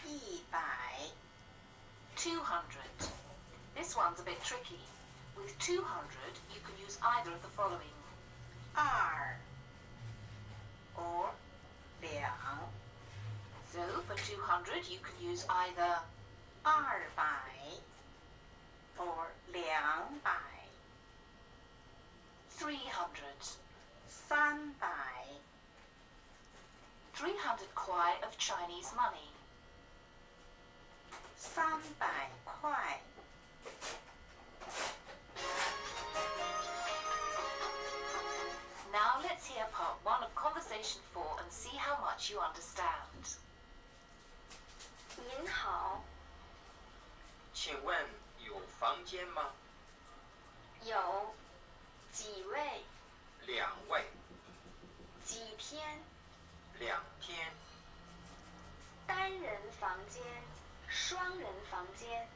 100。
200. This one's a bit tricky. With 200, you can use either of the following.
二。
Or,
两。
so for 200, you can use either
200 or 200.
300.
300.
300 kwai of Chinese money.
300块。
Now let's hear part 1 of Conversation 4 and see how much you understand.
您好，
请问有房间吗？
有几位？
2位。
几天？
2天。
单人房间、双人房间？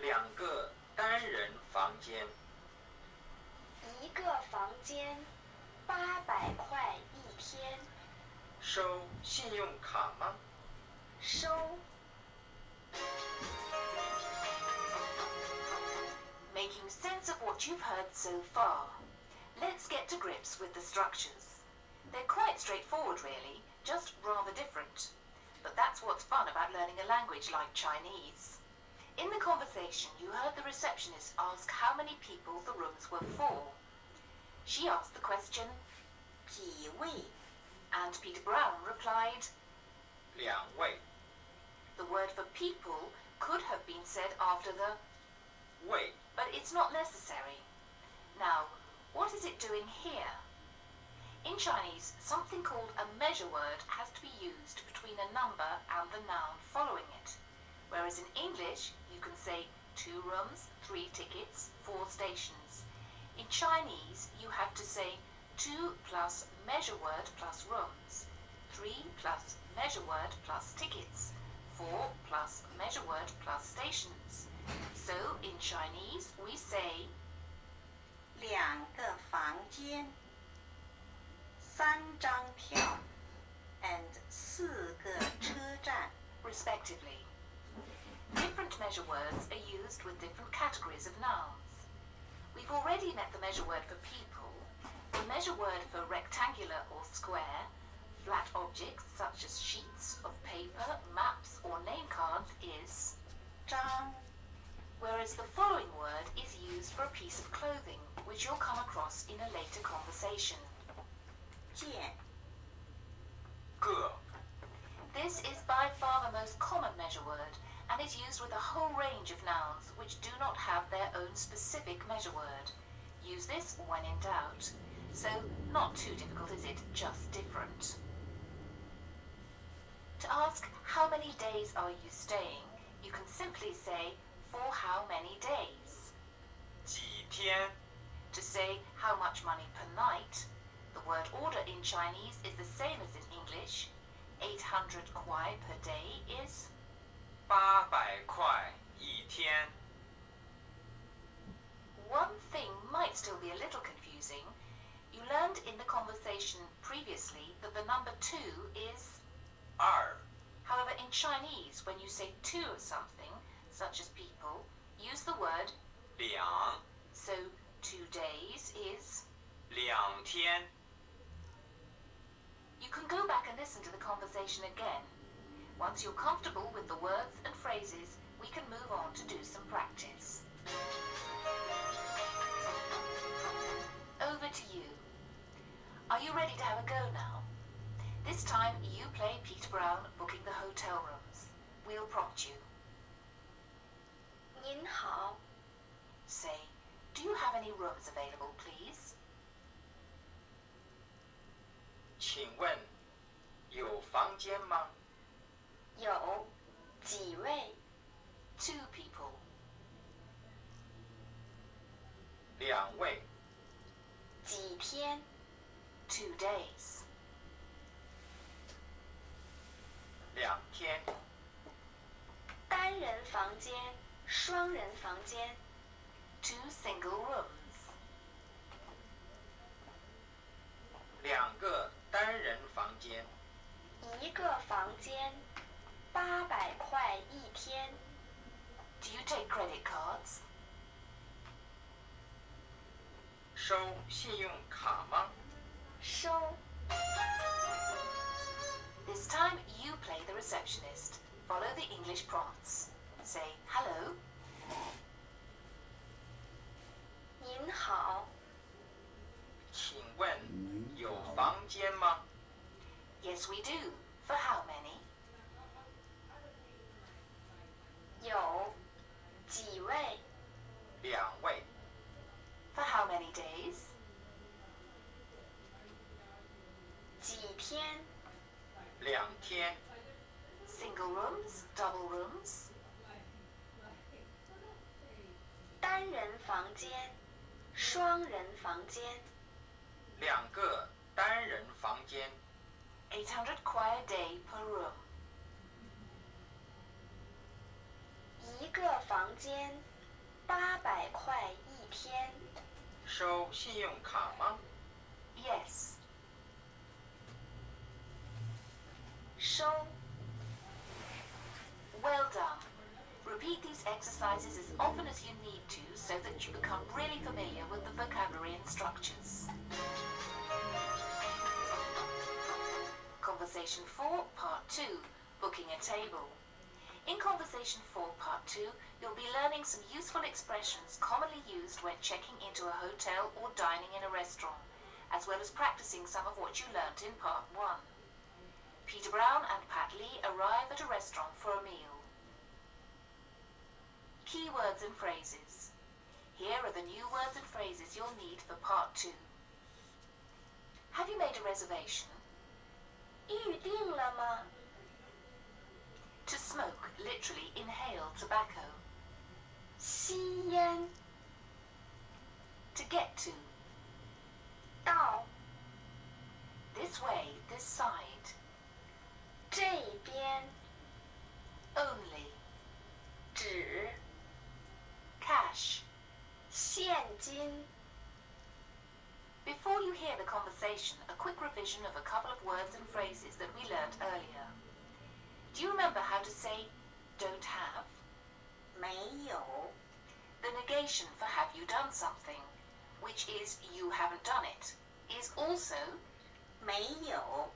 2个单人房间。
一个房间800块一天，
收信用卡吗？Make
making sense of what you've heard so far. Let's get to grips with the structures. They're quite straightforward really, just rather different. But that's what's fun about learning a language like Chinese. In the conversation, you heard the receptionist ask how many people the rooms were for. She asked the question,
几位
and Peter Brown replied.
2位
The word for people could have been said after the
位
but it's not necessary. Now, what is it doing here? In Chinese, something called a measure word has to be used between a number and the noun following it. Whereas in English, you can say 2 rooms, 3 tickets, 4 stations. In Chinese, you have to say 2 plus measure word plus rooms, 3 plus measure word plus tickets, 4 plus measure word plus stations. So in Chinese, we say
2个房间3张票 and 4个车站
respectively. Different measure words are used with different categories of nouns. We've already met the measure word for people. The measure word for rectangular or square, flat objects such as sheets of paper, maps or name cards is
张
whereas the following word is used for a piece of clothing, which you'll come across in a later conversation.
件
个
This is by far the most common measure word and is used with a whole range of nouns which do not have their own specific measure word. Use this when in doubt. So, not too difficult, is it? Just different. To ask how many days are you staying, you can simply say for how many days.
几天
To say how much money per night, the word order in Chinese is the same as in English. 800 kuai per day is
800块一天
One thing might still be a little confusing. You learned in the conversation previously that the number 2 is.
2
However, in Chinese, when you say 2 of something, such as people, use the word
2
so 2 days is.
2天
You can go back and listen to the conversation again. Once you're comfortable with the words and phrases, we can move on to do some practice. Over to you. Are you ready to have a go now? This time you play Peter Brown booking the hotel rooms. We'll prompt you.
您好，
Say, do you have any rooms available, please?
请问有房间吗
有几位？
2 people.
2位
几天？
2 days.
2天
单人房间、双人房间？
2 single rooms.
2个单人房间
一个房间，800块一天。
Do you take credit cards?
收信用卡吗
收
This time you play the receptionist. Follow the English prompts. Say hello,
您好，
请问有房间吗
yes we do. For how many?
有几位？
2位
For how many days?
几天？
2天
Single rooms, double rooms?
单人房间、双人房间？
2个单人房间
800 kuai a day per room.
一个房间，800块一天。
收信用卡吗
Yes.
收
Well done. Repeat these exercises as often as you need to so that you become really familiar with the vocabulary and structures. Conversation 4, Part 2, Booking a Table. In Conversation 4, Part 2, you'll be learning some useful expressions commonly used when checking into a hotel or dining in a restaurant, as well as practicing some of what you learnt in Part 1. Peter Brown and Pat Lee arrive at a restaurant for a meal. Key words and phrases. Here are the new words and phrases you'll need for Part 2. Have you made a reservation?
预定了吗？
To smoke, literally inhale tobacco.
吸烟。
To get to.
到
This way, this side.
这边。
Only.
纸。
Cash.
现金。
Before you hear the conversation, a quick revision of a couple of words and phrases that we learnt earlier. Do you remember how to say don't have?
没有，
The negation for have you done something, which is you haven't done it, is also
没有，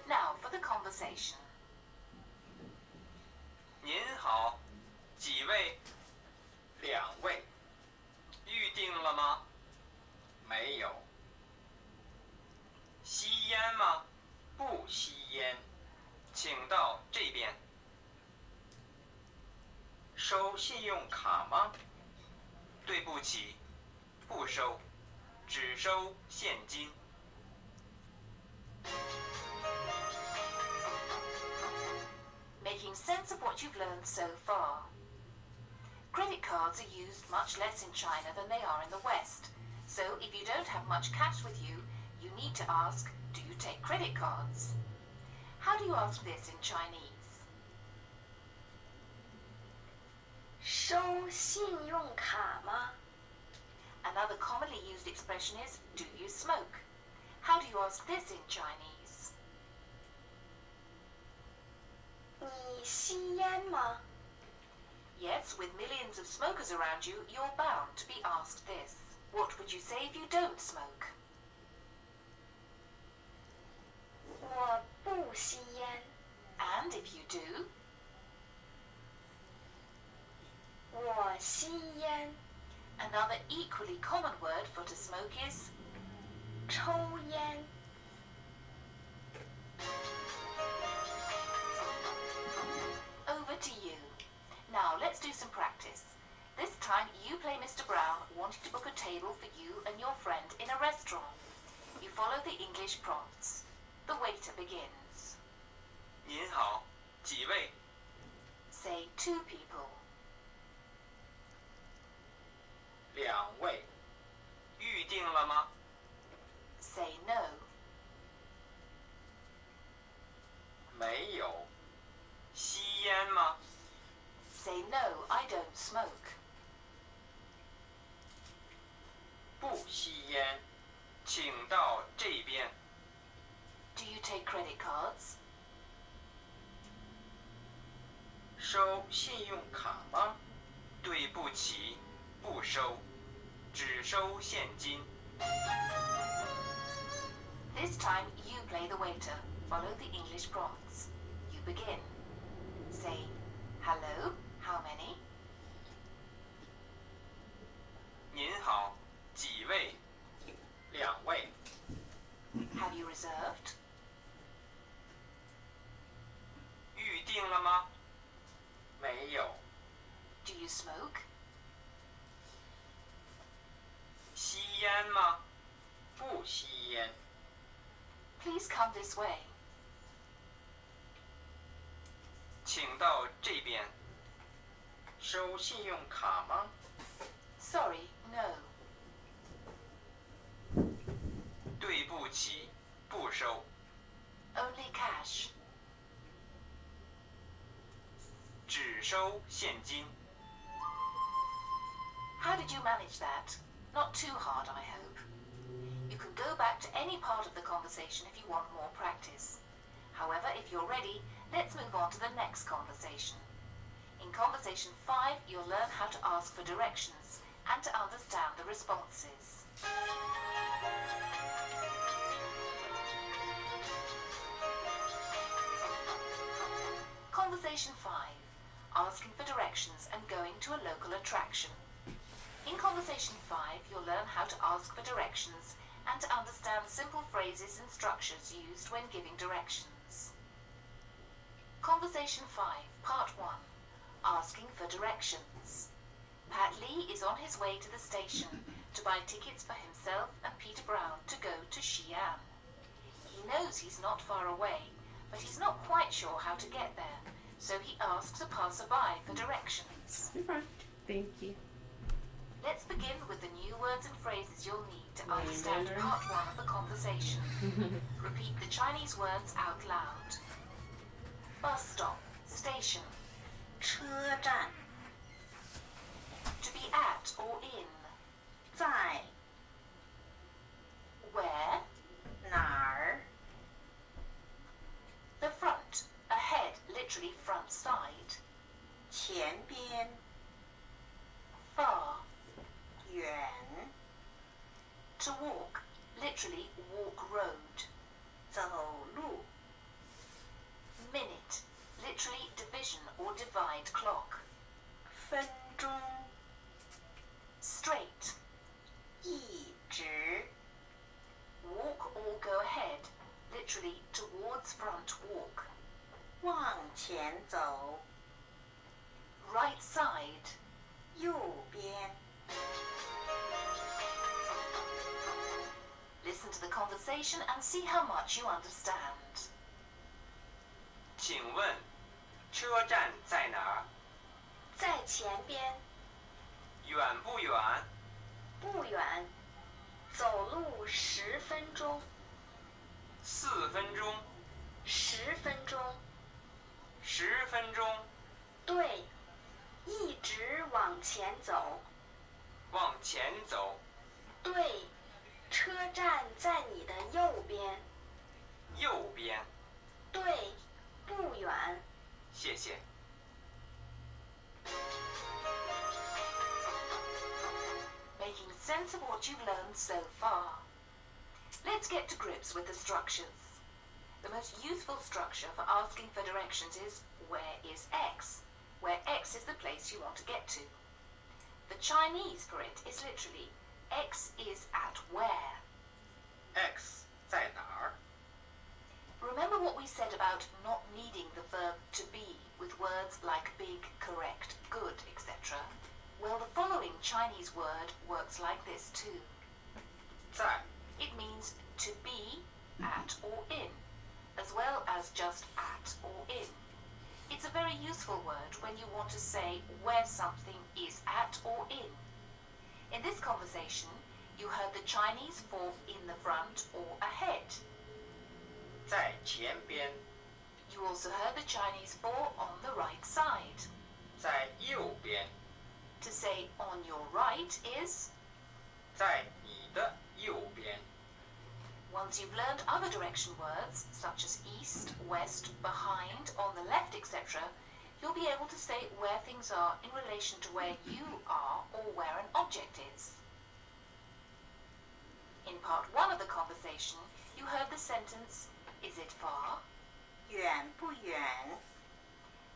now for the conversation.
您好，几位？
2位。
预定了吗？
没有。
吸烟吗？
不吸烟。
请到这边。
收信用卡吗？
对不起，不收，只收现金。
Making sense of what you've learned so far. Credit cards are used much less in China than they are in the West. So if you don't have much cash with you, you need to ask, do you take credit cards? How do you ask this in Chinese?
收信用卡吗？
Another commonly used expression is, do you smoke? How do you ask this in Chinese?
你吸烟吗？
Yes, with millions of smokers around you, you're bound to be asked this. What would you say if you don't smoke?
我不吸烟。
And if you do?
我吸烟。
Another equally common word for to smoke is
抽烟。
over to you. Now let's do some practice. This time you play Mr. Brown wanting to book a table for you and your friend in a restaurant. You follow the English prompts. The waiter begins.
您好，几位？
Say 2 people.
2位。
预定了吗？
Say no.
没有。
吸烟吗？
Say no, I don't smoke.
不吸烟。
请到这边。
Do you take credit cards?
收信用卡吗？
对不起，不收，只收现金。
This time you play the waiter. Follow the English prompts. You begin. Say, hello, how many?
您好，几位？
2位。
Have you reserved?
预定了吗？
没有。
Do you smoke?
吸烟吗？
不吸烟。
Please come this way.
请到这边。
收信用卡吗？
Sorry, no.
对不起，不收，
Only cash.
只收现金。
How did you manage that? Not too hard, I hope. You can go back to any part of the conversation if you want more practice. However, if you're ready, let's move on to the next conversation. In Conversation 5, you'll learn how to ask for directions and to understand the responses. Conversation 5. Asking for directions and going to a local attraction. In Conversation 5, you'll learn how to ask for directions and to understand simple phrases and structures used when giving directions. Conversation 5, Part 1. Asking for directions. Pat Lee is on his way to the station to buy tickets for himself and Peter Brown to go to Xi'an. He knows he's not far away, but he's not quite sure how to get there, so he asks a passerby for directions.
Thank you.
Let's begin with the new words and phrases you'll need to understand
Mandarin.
part 1 of the conversation. Repeat the Chinese words out loud. Bus stop, station.
车站
To be at or in.
在
Where?
哪儿？
The front, ahead, literally front side.
前边
Far.
远
To walk, literally walk road.
走路
Minute, literally division or divide clock.
分钟
Straight,
一直
walk or go ahead, literally towards front walk.
往前走
Right side.
右边
Listen to the conversation and see how much you understand.
请问车站在哪儿？
在前边，
远不远？
不远，走路10分钟。
4分钟、
10分钟，
10分钟，
对，一直往前走。
往前走，
对，车站在你的右边。
右边。
对，不远。
谢谢。
Making sense of what you've learned so far. Let's get to grips with the structures. The most useful structure for asking for directions is where is X, where X is the place you want to get to. The Chinese for it is literally X is at where.
X 在哪儿？
Remember what we said about not needing the verb to be with words like big, correct, good, etc.? Well, the following Chinese word works like this too.
在
It means to be, at or in, as well as just at or in. It's a very useful word when you want to say where something is at or in. In this conversation, you heard the Chinese for in the front or ahead.
在前边，
You also heard the Chinese for on the right side.
在右边，
To say on your right is,
在你的右边。
once you've learned other direction words, such as east, west, behind, on the left, etc., you'll be able to say where things are in relation to where you are or where an object is. In part 1 of the conversation, you heard the sentence, is it far?
远不远？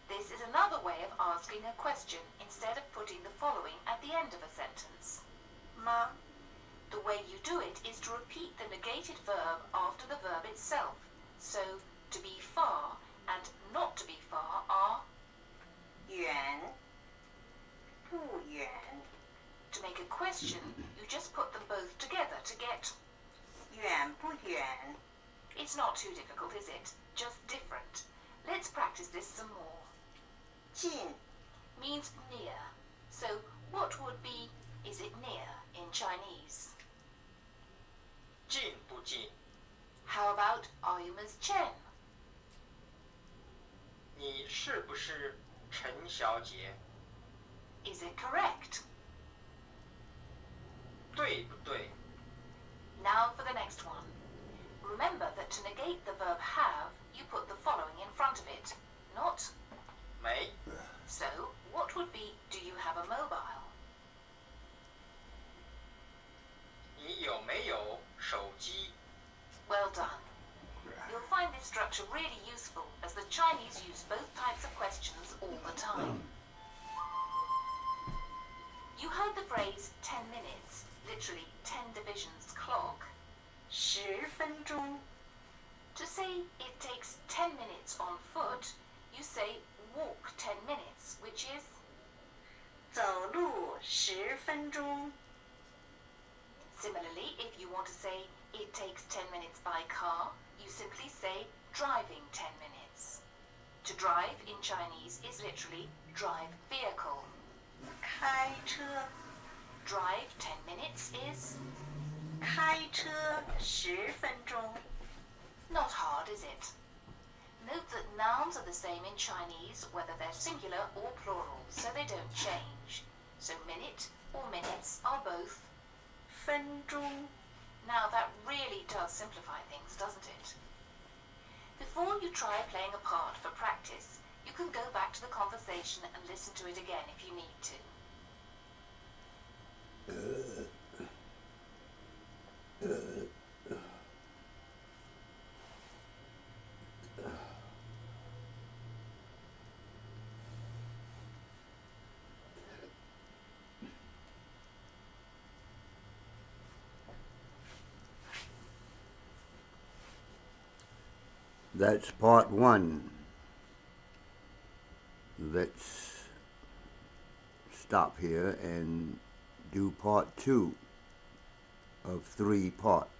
This is another way of asking a question instead of putting the following at the end of a sentence.
吗？
The way you do it is to repeat the negated verb after the verb itself. So, to be far and not to be far are,
远不远？
to make a question, you just put them both together to get.
远不远？
It's not too difficult, is it? Just different. Let's practice this some more.
近
Means near. So, what would be, is it near in Chinese?
近不近？
How about, are you Ms. Chen?
你是不是陈小姐？
Is it correct?
对不对？
Now for the next one. Remember that to negate the verb have, you put the following in front of it. Not.
没，
So, structure really useful as the Chinese use both types of questions all the time. You heard the phrase 10 minutes, literally 10 divisions clock.
10分钟，
To say it takes 10 minutes on foot, you say walk 10 minutes, which is
走路10分钟，
Similarly, if you want to say it takes 10 minutes by car, you simply say driving 10 minutes. To drive in Chinese is literally drive vehicle.
开车，
Drive 10 minutes is
开车10分钟，
not hard, is it? Note that nouns are the same in Chinese whether they're singular or plural, so they don't change. So minute or minutes are both.
分钟，
Now that really does simplify things, doesn't it? Before you try playing a part for practice, you can go back to the conversation and listen to it again if you need to.
That's part one. Let's stop here and do part two of 3 parts.